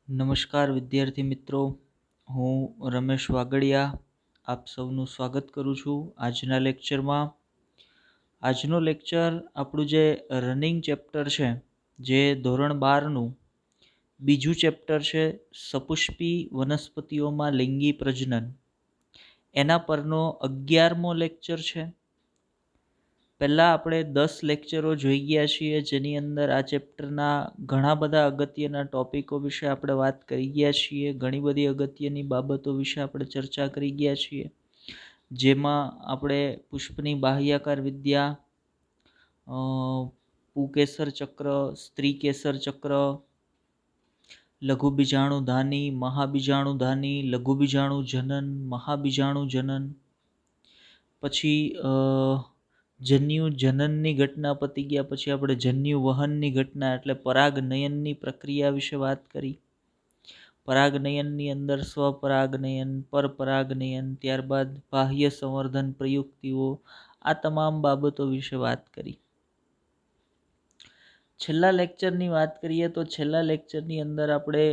નમસ્કાર વિદ્યાર્થી મિત્રો, હું રમેશ વાગડિયા આપ સૌનું સ્વાગત કરું છું આજના લેક્ચરમાં. આજનો લેક્ચર આપણું જે રનિંગ ચેપ્ટર છે, જે ધોરણ 12નું બીજું ચેપ્ટર છે, સપુષ્પી વનસ્પતિઓમાં લિંગી પ્રજનન, એના પરનો 11મો લેક્ચર છે. પહેલાં આપણે 10 લેક્ચરો જોઈ ગયા છીએ, જેની અંદર આ ચેપ્ટરના ઘણા બધા અગત્યના ટોપિકો વિશે આપણે વાત કરી ગયા છીએ. ઘણી બધી અગત્યની બાબતો વિશે આપણે ચર્ચા કરી ગયા છીએ, જેમાં આપણે પુષ્પની બાહ્યાકાર વિદ્યા, પુકેસર ચક્ર, સ્ત્રી કેસર ચક્ર, લઘુબીજાણુધાની, મહાબીજાણુધાની, લઘુબીજાણુ જનન, મહાબીજાણુ જનન, પછી જન્યુ જનનની ઘટના પતી ગયા પછી આપણે જન્યુ વહનની ઘટના એટલે પરાગનયનની પ્રક્રિયા વિશે વાત કરી. પરાગનયનની અંદર સ્વપરાગનયન, પરપરાગનયન, ત્યારબાદ બાહ્ય સંવર્ધન પ્રયુક્તિઓ, આ તમામ બાબતો વિશે વાત કરી. છેલ્લા લેક્ચરની વાત કરીએ તો છેલ્લા લેક્ચરની અંદર આપણે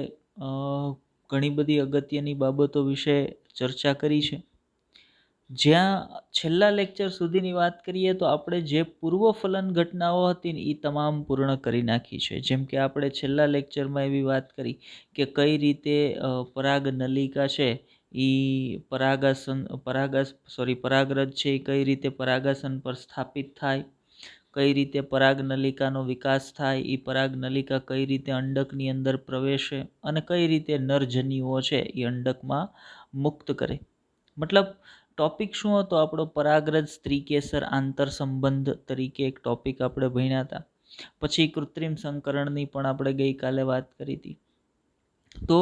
ઘણી બધી અગત્યની બાબતો વિશે ચર્ચા કરી છે. જ્યાં છેલ્લા લેક્ચર સુધીની વાત કરીએ તો આપણે જે પૂર્વફલન ઘટનાઓ હતી ને એ તમામ પૂર્ણ કરી નાખી છે. જેમ કે આપણે છેલ્લા લેક્ચરમાં એવી વાત કરી કે કઈ રીતે પરાગનલિકા છે એ પરાગરજ છે એ કઈ રીતે પરાગાસન પર સ્થાપિત થાય, કઈ રીતે પરાગનલિકાનો વિકાસ થાય, એ પરાગનલિકા કઈ રીતે અંડકની અંદર પ્રવેશે અને કઈ રીતે નરજન્યુઓ છે એ અંડકમાં મુક્ત કરે. મતલબ ટોપિક શું હતો આપણો? પરાગરજ સ્ત્રીકેસર આંતર સંબંધ તરીકે એક ટોપિક આપણે ભણ્યા હતા. પછી કૃત્રિમ સંકરણની પણ આપણે ગઈકાલે વાત કરી હતી. તો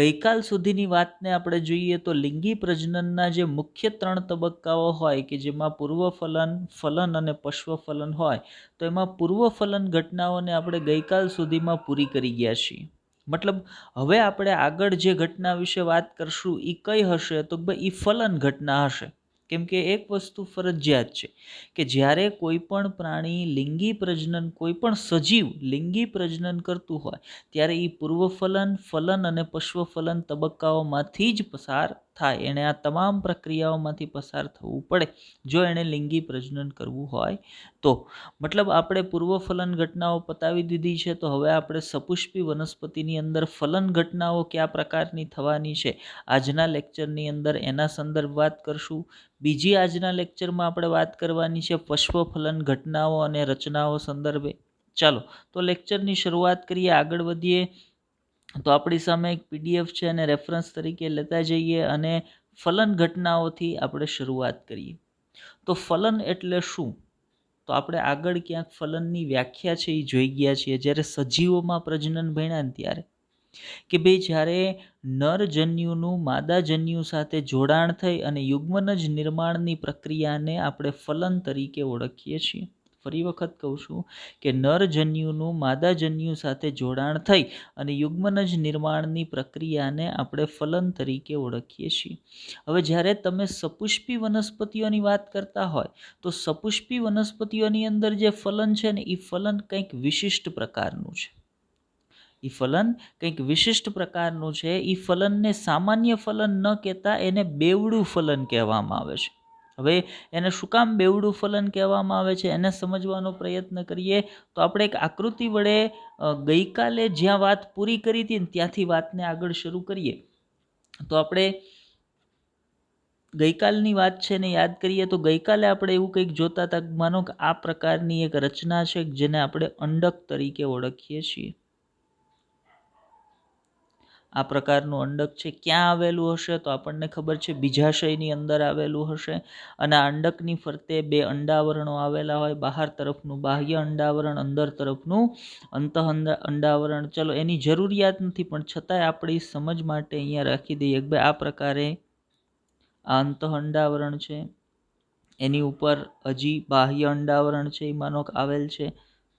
ગઈકાલ સુધીની વાતને આપણે જોઈએ તો લિંગી પ્રજનનના જે મુખ્ય 3 તબક્કાઓ હોય કે જેમાં પૂર્વફલન, ફલન અને પશ્વફલન હોય, તો એમાં પૂર્વફલન ઘટનાઓને આપણે ગઈકાલ સુધીમાં પૂરી કરી ગયા છીએ. મતલબ હવે આપણે આગળ જે ઘટના વિશે વાત કરશું એ કઈ હશે? તો ભાઈ એ ફલન ઘટના હશે. કેમ કે એક વસ્તુ ફરજિયાત છે કે જ્યારે કોઈ પણ પ્રાણી લિંગી પ્રજનન, કોઈ પણ સજીવ લિંગી પ્રજનન કરતું હોય ત્યારે એ પૂર્વફલન, ફલન અને પશ્વફલન તબક્કાઓમાંથી જ પસાર થાય. એણે આ તમામ પ્રક્રિયાઓમાંથી પસાર થવું પડે જો એણે લિંગી પ્રજનન કરવું હોય તો. મતલબ આપણે પૂર્વફલન ઘટનાઓ પતાવી દીધી છે, તો હવે આપણે સપુષ્પી વનસ્પતિની અંદર ફલન ઘટનાઓ કયા પ્રકારની થવાની છે આજના લેક્ચરની અંદર એના સંદર્ભ વાત કરશું. બીજી આજના લેક્ચરમાં આપણે વાત કરવાની છે પશ્વફલન ઘટનાઓ અને રચનાઓ સંદર્ભે. ચાલો તો લેક્ચરની શરૂઆત કરીએ, આગળ વધીએ. તો આપણી સામે એક પીડીએફ છે અને રેફરન્સ તરીકે લેતા જઈએ અને ફલન ઘટનાઓથી આપણે શરૂઆત કરીએ. તો ફલન એટલે શું? તો આપણે આગળ ક્યાંક ફલનની વ્યાખ્યા છે એ જોઈ ગયા છીએ જ્યારે સજીવોમાં પ્રજનન ભણ્યા ને ત્યારે, કે ભાઈ જ્યારે નરજન્યુનું માદાજન્યુ સાથે જોડાણ થઈ અને યુગ્મનજ નિર્માણની પ્રક્રિયાને આપણે ફલન તરીકે ઓળખીએ છીએ. ફરી વખત કહું છું કે નરજન્યુનું માદાજન્યુ સાથે જોડાણ થઈ અને યુગ્મનજ નિર્માણની પ્રક્રિયાને આપણે ફલન તરીકે ઓળખીએ છીએ. હવે જ્યારે તમે સપુષ્પી વનસ્પતિઓની વાત કરતા હોય તો સપુષ્પી વનસ્પતિઓની અંદર જે ફલન છે ને એ ફલન કંઈક વિશિષ્ટ પ્રકારનું છે. એ ફલન કંઈક વિશિષ્ટ પ્રકારનું છે. એ ફલનને સામાન્ય ફલન ન કહેતા એને બેવડું ફલન કહેવામાં આવે છે. હવે એને શું કામ બેવડું ફલન કહેવામાં આવે છે એને સમજવાનો પ્રયત્ન કરીએ તો આપણે એક આકૃતિ વડે ગઈકાલે જ્યાં વાત પૂરી કરી હતી ને ત્યાંથી વાતને આગળ શરૂ કરીએ. તો આપણે ગઈકાલની વાત છે ને યાદ કરીએ તો ગઈકાલે આપણે એવું કંઈક જોતા હતા. માનો કે આ પ્રકારની એક રચના છે જેને આપણે અંડક તરીકે ઓળખીએ છીએ. આ પ્રકારનું અંડક છે. ક્યાં આવેલું હશે? તો આપણને ખબર છે બીજાશયની અંદર આવેલું હશે. અને આ અંડકની ફરતે 2 અંડાવરણો આવેલા હોય, બહાર તરફનું બાહ્ય અંડાવરણ, અંદર તરફનું અંતઃ અંડાવરણ. ચલો એની જરૂરિયાત નથી, પણ છતાંય આપણી સમજ માટે અહીંયા રાખી દઈએ કે ભાઈ આ પ્રકારે આ અંતઃ અંડાવરણ છે, એની ઉપર હજી બાહ્ય અંડાવરણ છે એ માનો આવેલ છે.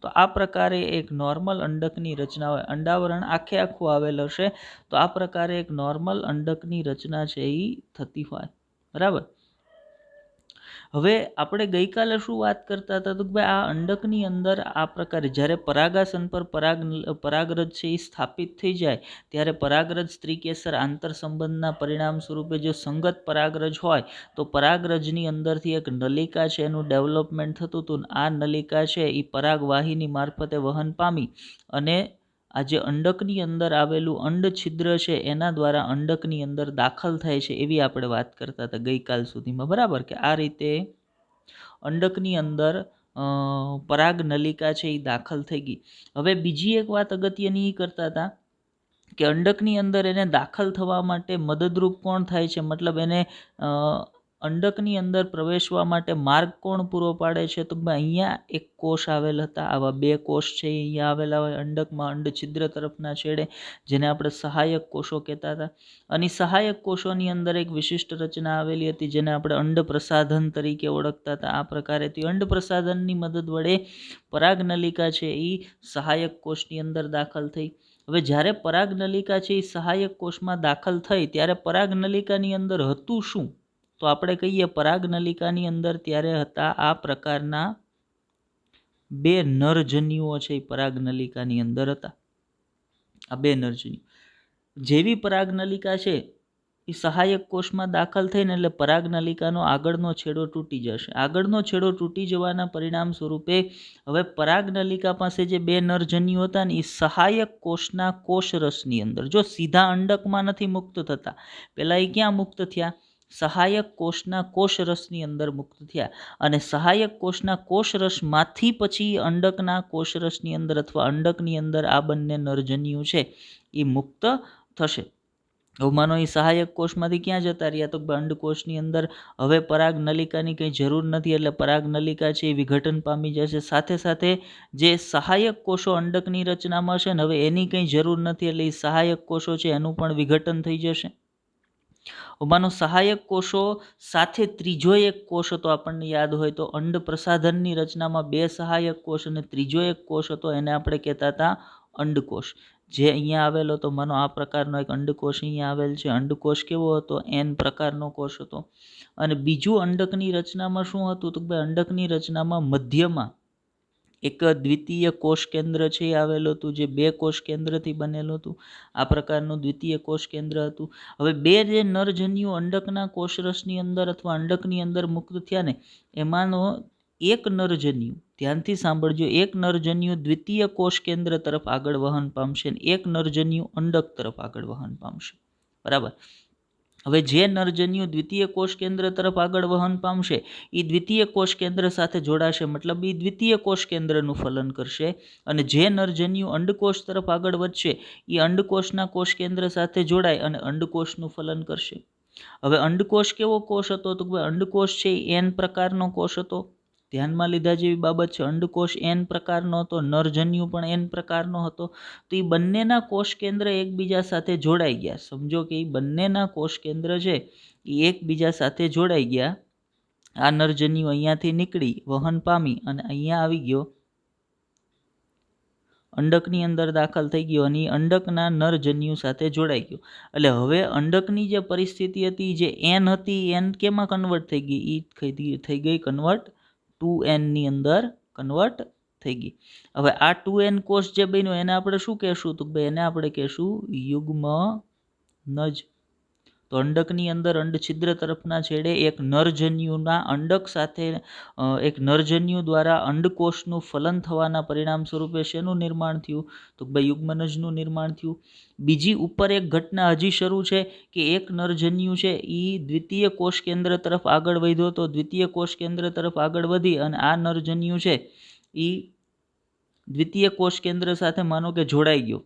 તો આ પ્રકારે એક નોર્મલ અંડકની રચના હોય. અંડાવરણ આખે આખું આવેલ હશે તો આ પ્રકારે એક નોર્મલ અંડકની રચના છે એ થતી હોય. બરાબર. હવે આપણે ગઈકાલે શું વાત કરતા હતા તો કે ભાઈ આ અંડકની અંદર આ પ્રકારે જ્યારે પરાગાસન પર પરાગરજ છે એ સ્થાપિત થઈ જાય ત્યારે પરાગરજ સ્ત્રીકેસર આંતર સંબંધના પરિણામ સ્વરૂપે જો સંગત પરાગરજ હોય તો પરાગરજની અંદરથી એક નલિકા છે એનું ડેવલપમેન્ટ થતું હતું. આ નલિકા છે એ પરાગવાહિની મારફતે વહન પામી અને આ જે અંડકની અંદર આવેલું અંડ છિદ્ર છે એના દ્વારા અંડકની અંદર દાખલ થાય છે એવી આપણે વાત કરતા હતા ગઈકાલ સુધીમાં, બરાબર? કે આ રીતે અંડકની અંદર પરાગ નલિકા છે એ દાખલ થઈ ગઈ. હવે બીજી એક વાત અગત્યની એ કરતા હતા કે અંડકની અંદર એને દાખલ થવા માટે મદદરૂપ કોણ થાય છે, મતલબ એને અંડકની અંદર પ્રવેશવા માટે માર્ગ કોણ પૂરો પાડે છે? તો અહીંયા એક કોષ આવેલ હતા, આવા બે કોષ છે અહીંયા આવેલા હોય અંડકમાં અંડ છિદ્ર તરફના છેડે, જેને આપણે સહાયક કોષો કહેતા હતા. અને સહાયક કોષોની અંદર એક વિશિષ્ટ રચના આવેલી હતી જેને આપણે અંડ પ્રસાધન તરીકે ઓળખતા હતા. આ પ્રકારેથી અંડ પ્રસાધનની મદદ વડે પરાગનલિકા છે એ સહાયક કોષની અંદર દાખલ થઈ. હવે જ્યારે પરાગનલિકા છે એ સહાયક કોષમાં દાખલ થઈ ત્યારે પરાગનલિકાની અંદર હતું શું? તો આપણે કહીએ પરાગનલિકાની અંદર ત્યારે હતા આ પ્રકારના બે નરજન્યુઓ છે એ પરાગનલિકાની અંદર હતા. આ બે નરજન્યુ જેવી પરાગનલિકા છે એ સહાયક કોષમાં દાખલ થઈને એટલે પરાગનલિકાનો આગળનો છેડો તૂટી જશે. આગળનો છેડો તૂટી જવાના પરિણામ સ્વરૂપે હવે પરાગનલિકા પાસે જે બે નરજન્યુ હતા ને એ સહાયક કોષના કોષરસની અંદર, જો સીધા અંડકમાં નથી મુક્ત થતા, પહેલાં એ ક્યાં મુક્ત થયા? સહાયક કોષના કોષરસની અંદર મુક્ત થયા. અને સહાયક કોષના કોષરસમાંથી પછી અંડકના કોષરસની અંદર અથવા અંડકની અંદર આ બંને નરજન્યુ છે એ મુક્ત થશે. હવે માનો એ સહાયક કોષમાંથી ક્યાં જતા રહ્યા? તો અંડકોષની અંદર હવે પરાગનલિકાની કંઈ જરૂર નથી એટલે પરાગનલિકા છે એ વિઘટન પામી જશે. સાથે સાથે જે સહાયક કોષો અંડકની રચનામાં છે ને હવે એની કંઈ જરૂર નથી એટલે એ સહાયક કોષો છે એનું પણ વિઘટન થઈ જશે. માનો સહાયક કોષો સાથે ત્રીજો એક કોષ હતો, આપણને યાદ હોય તો અંડ પ્રસાધનની રચનામાં બે સહાયક કોષ અને ત્રીજો એક કોષ હતો, એને આપણે કહેતા હતા અંડકોષ. જે અહીંયા આવેલો હતો, માનો આ પ્રકારનો એક અંડકોષ અહીંયા આવેલ છે. અંડકોષ કેવો હતો? એન પ્રકારનો કોષ હતો. અને બીજું અંડકની રચનામાં શું હતું? તો ભાઈ અંડકની રચનામાં મધ્યમાં એક દ્વિતીય કોષ કેન્દ્ર છે એ આવેલું હતું, જે બે કોષ કેન્દ્રથી બનેલું હતું. આ પ્રકારનું દ્વિતીય કોષ કેન્દ્ર હતું. હવે બે જે નરજન્યુ અંડકના કોષરસની અંદર અથવા અંડકની અંદર મુક્ત થયા ને એમાંનો એક નરજન્યુ, ધ્યાનથી સાંભળજો, એક નરજન્યુ દ્વિતીય કોષ કેન્દ્ર તરફ આગળ વહન પામશે અને એક નરજન્યુ અંડક તરફ આગળ વહન પામશે, બરાબર? હવે જે નરજન્યુ દ્વિતીય કોષ કેન્દ્ર તરફ આગળ વહન પામશે એ દ્વિતીય કોષ કેન્દ્ર સાથે જોડાશે, મતલબ એ દ્વિતીય કોષ કેન્દ્રનું ફલન કરશે. અને જે નરજન્યુ અંડકોષ તરફ આગળ વધશે એ અંડકોષના કોષ કેન્દ્ર સાથે જોડાય અને અંડકોષનું ફલન કરશે. હવે અંડકોષ કેવો કોષ હતો? તો અંડકોષ છે એ એન પ્રકારનો કોષ હતો. ધ્યાનમાં લીધા જેવી બાબત છે. અંડકોષ એન પ્રકારનો હતો, નરજન્યુ પણ એન પ્રકારનો હતો. તો એ બંનેના કોષ કેન્દ્ર એકબીજા સાથે જોડાઈ ગયા. સમજો કે એ બંનેના કોષ કેન્દ્ર છે એ એકબીજા સાથે જોડાઈ ગયા. આ નરજન્યુ અહીંયાથી નીકળી વહન પામી અને અહીંયા આવી ગયો, અંડકની અંદર દાખલ થઈ ગયો અને અંડકના નરજન્યુ સાથે જોડાઈ ગયો. એટલે હવે અંડકની જે પરિસ્થિતિ હતી, જે એન હતી, એન કેમાં કન્વર્ટ થઈ ગઈ? એ થઈ ગઈ કન્વર્ટ 2n ની અંદર કન્વર્ટ થઈ ગઈ. હવે આ 2n કોષ જે બન્યો એને આપણે શું કહેશું? તો ભાઈ એને આપણે કહેશું યુગ્મનજ. તો અંડકની અંદર અંડ છિદ્ર તરફના છેડે એક નરજન્યુના અંડક સાથે એક નરજન્યુ દ્વારા અંડકોષનું ફલન થવાના પરિણામ સ્વરૂપે શેનું નિર્માણ થયું? તો ભાઈ યુગ્મનજનું નિર્માણ થયું. બીજી ઉપર એક ઘટના હજી શરૂ છે કે એક નરજન્યુ છે એ દ્વિતીય કોષ કેન્દ્ર તરફ આગળ વધ્યો તો દ્વિતીય કોષ કેન્દ્ર તરફ આગળ વધી અને આ નરજન્યુ છે એ દ્વિતીય કોષ કેન્દ્ર સાથે માનો કે જોડાઈ ગયો.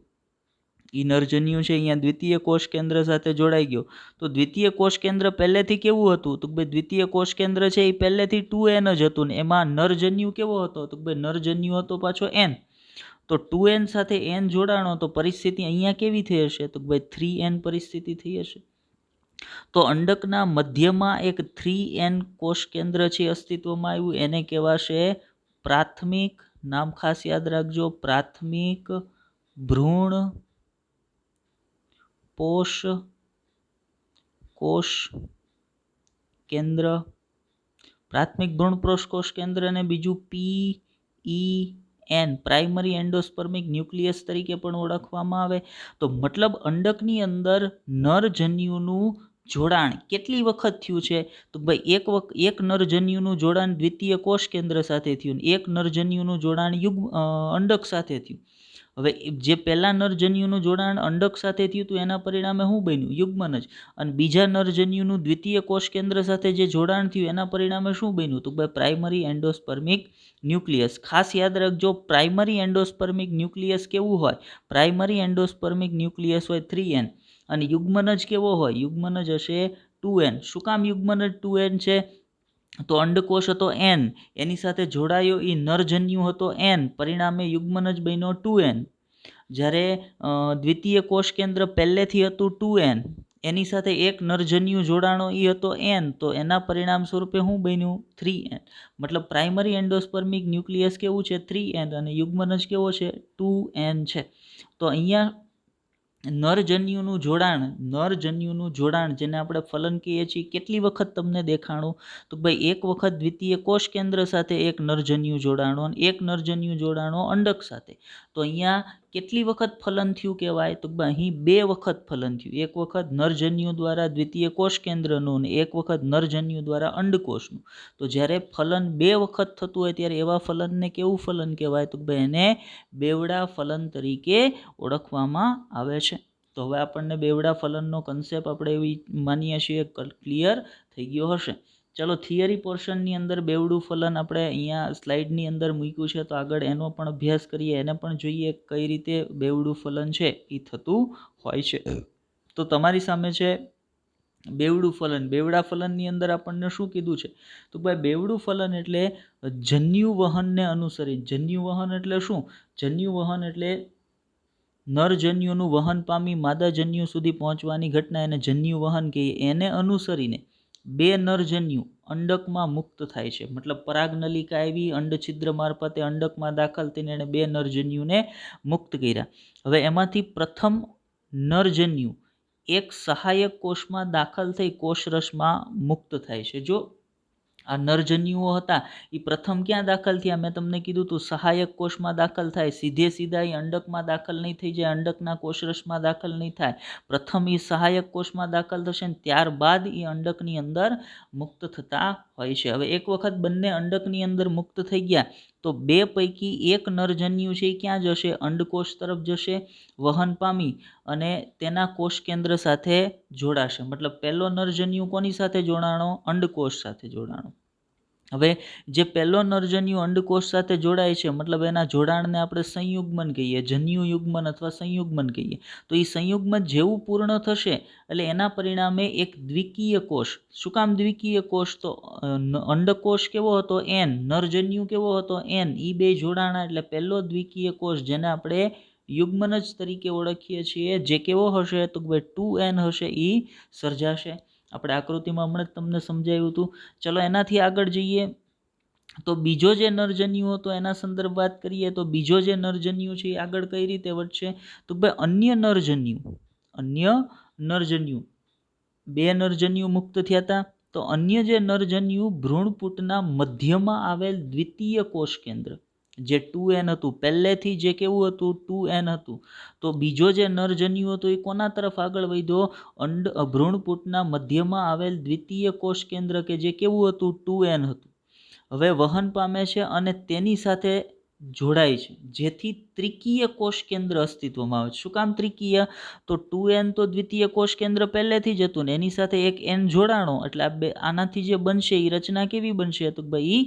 એ નરજન્યુ છે અહીંયા દ્વિતીય કોષ કેન્દ્ર સાથે જોડાઈ ગયો. તો દ્વિતીય કોષ કેન્દ્ર પહેલેથી કેવું હતું? તો ભાઈ દ્વિતીય કોષ કેન્દ્ર છે એ પહેલેથી 2n જ હતું ને એમાં નરજન્યુ કેવો હતો? તો ભાઈ નરજન્યુ હતો પાછો n. તો 2n સાથે n જોડાણો તો પરિસ્થિતિ અહીંયા કેવી થઈ હશે? તો ભાઈ 3n પરિસ્થિતિ થઈ હશે. તો અંડકના મધ્યમાં એક 3n કોષ કેન્દ્ર છે અસ્તિત્વમાં આવ્યું, એને કહેવાશે પ્રાથમિક, નામ ખાસ યાદ રાખજો, પ્રાથમિક ભ્રૂણ કોષ કેન્દ્ર પ્રાથમિક ભ્રૂણ કોષ કેન્દ્ર અને બીજું PEN પ્રાઇમરી એન્ડોસ્પર્મિક ન્યુક્લિયસ તરીકે પણ ઓળખવામાં આવે. તો મતલબ અંડકની અંદર નરજન્યુનું જોડાણ કેટલી વખત થયું છે? તો ભાઈ એક નરજન્યુનું જોડાણ દ્વિતીય કોષ કેન્દ્ર સાથે થયું, એક નરજન્યુનું જોડાણ અંડક સાથે થયું. હવે જે પહેલા નરજન્યુનું જોડાણ અંડક સાથે થયું હતું એના પરિણામે શું બન્યું? યુગ્મનજ. અને બીજા નરજન્યુનું દ્વિતીય કોષ કેન્દ્ર સાથે જે જોડાણ થયું એના પરિણામે શું બન્યું? તો ભાઈ પ્રાઇમરી એન્ડોસ્પર્મિક ન્યુક્લિયસ. ખાસ યાદ રાખજો, પ્રાઇમરી એન્ડોસ્પર્મિક ન્યુક્લિયસ કેવું હોય? પ્રાઇમરી એન્ડોસ્પર્મિક ન્યુક્લિયસ હોય 3N અને યુગ્મનજ કેવો હોય? યુગ્મનજ હશે 2N. શું કામ યુગ્મનજ 2N છે? તો અંડકોષ હતો N, એની સાથે જોડાયો એ નરજન્યુ હતો N, પરિણામે યુગ્મનજ બન્યો 2N. જ્યારે દ્વિતીય કોષ કેન્દ્ર પહેલેથી હતું 2N, એની સાથે એક નરજન્યુ જોડાણો એ હતો N, તો એના પરિણામ સ્વરૂપે શું બન્યું? 3N. મતલબ પ્રાઇમરી એન્ડોસ્પર્મિક ન્યુક્લિયસ કેવું છે? 3N અને યુગ્મનજ કેવો છે? 2N છે. તો અહીંયા નરજન્યુનું જોડાણ જેને આપણે ફલન કહીએ છીએ, કેટલી વખત તમને દેખાણું? તો ભાઈ એક વખત દ્વિતીય કોષ કેન્દ્ર સાથે એક નરજન્યુ જોડાણો અને એક નરજન્યુ જોડાણો અંડક સાથે. તો અહીંયા કેટલી વખત ફલન થયું કહેવાય? તો અહીં 2 વખત ફલન થયું. એક વખત નરજન્યુ દ્વારા દ્વિતીય કોષ કેન્દ્રનું અને એક વખત નરજન્યુ દ્વારા અંડકોષનું. તો જ્યારે ફલન 2 વખત થતું હોય ત્યારે એવા ફલનને કેવું ફલન કહેવાય? તો ભાઈ એને બેવડા ફલન તરીકે ઓળખવામાં આવે છે. તો હવે આપણને બેવડા ફલનનો કન્સેપ્ટ આપણે એવી માનીએ છીએ ક્લિયર થઈ ગયો હશે. ચલો, થિયરી પોર્શનની અંદર બેવડું ફલન આપણે અહીંયા સ્લાઇડની અંદર મૂક્યું છે, તો આગળ એનો પણ અભ્યાસ કરીએ, એને પણ જોઈએ કઈ રીતે બેવડું ફલન છે એ થતું હોય છે. તો તમારી સામે છે બેવડું ફલન. બેવડા ફલનની અંદર આપણને શું કીધું છે? તો ભાઈ બેવડું ફલન એટલે જન્યુ વહનને અનુસરી. જન્યુ વહન એટલે શું? જન્યુ વહન એટલે નરજન્યુનું વહન પામી માદાજન્યુ સુધી પહોંચવાની ઘટના, એને જન્યુ વહન કહીએ. એને અનુસરીને 2 નરજન્યુ અંડકમાં મુક્ત થાય છે. મતલબ પરાગનલિકા આવી, અંડછિદ્ર મારફતે અંડકમાં દાખલ થઈને એને 2 નરજન્યુને મુક્ત કર્યા. હવે એમાંથી પ્રથમ નરજન્યુ એક સહાયક કોષમાં દાખલ થઈ કોષરસમાં મુક્ત થાય છે. જો આ નરજન્યુઓ હતા એ પ્રથમ ક્યાં દાખલ થયા? મેં તમને કીધું હતું સહાયક કોષમાં દાખલ થાય. સીધા એ અંડકમાં દાખલ નહીં થઈ જાય, અંડકના કોષરસમાં દાખલ નહીં થાય. પ્રથમ એ સહાયક કોષમાં દાખલ થશે ને ત્યારબાદ એ અંડકની અંદર મુક્ત થતા હોય છે. હવે એક વખત બંને અંડકની અંદર મુક્ત થઈ ગયા તો 2 પૈકી એક નરજન્યુ છે એ ક્યાં જશે? અંડકોષ તરફ જશે, વહન પામી અને તેના કોષ કેન્દ્ર સાથે જોડાશે. મતલબ પહેલો નરજન્યુ કોની સાથે જોડાણો? અંડકોષ સાથે જોડાણો. હવે જે પહેલો નરજન્યુ અંડકોષ સાથે જોડાય છે, મતલબ એના જોડાણને આપણે સંયુગ્મન કહીએ, જન્યુ યુગ્મન અથવા સંયુગ્મન કહીએ. તો એ સંયુગ્મન જેવું પૂર્ણ થશે એટલે એના પરિણામે એક દ્વિકીય કોષ. શું કામ દ્વિકીય કોષ? તો અંડકોષ કેવો હતો? N, નરજન્યુ કેવો હતો? N. એ 2 જોડાણા એટલે પહેલો દ્વિકીય કોષ જેને આપણે યુગ્મનજ તરીકે ઓળખીએ છીએ, જે કેવો હશે? તો 2N હશે, એ સર્જાશે. આપણે આકૃતિમાં હમણાં જ તમને સમજાવ્યું હતું. ચલો એનાથી આગળ જઈએ તો બીજો જે નરજન્યુ હતો એના સંદર્ભ વાત કરીએ તો બીજો જે નરજન્યુ છે એ આગળ કઈ રીતે વધશે? તો ભાઈ અન્ય નરજન્યુ 2 નરજન્યુ મુક્ત થયા હતા. તો અન્ય જે નરજન્યુ ભ્રૂણપૂટના મધ્યમાં આવેલ દ્વિતીય કોષ કેન્દ્ર જે 2N હતું, પહેલેથી જે કેવું હતું? 2N હતું. તો બીજો જે નરજન્યુ હતો એ કોના તરફ આગળ વધ્યો? ભ્રૂણપૂટના મધ્યમાં આવેલ દ્વિતીય કોષ કેન્દ્ર કે જે કેવું હતું? 2N હતું. હવે વહન પામે છે અને તેની સાથે જોડાય છે, જેથી ત્રિકીય કોષ કેન્દ્ર અસ્તિત્વમાં આવે છે. શું કામ ત્રિકીય? તો 2N તો દ્વિતીય કોષ કેન્દ્ર પહેલેથી જ હતું ને એની સાથે એક N જોડાણો એટલે આનાથી જે બનશે એ રચના કેવી બનશે? તો ભાઈ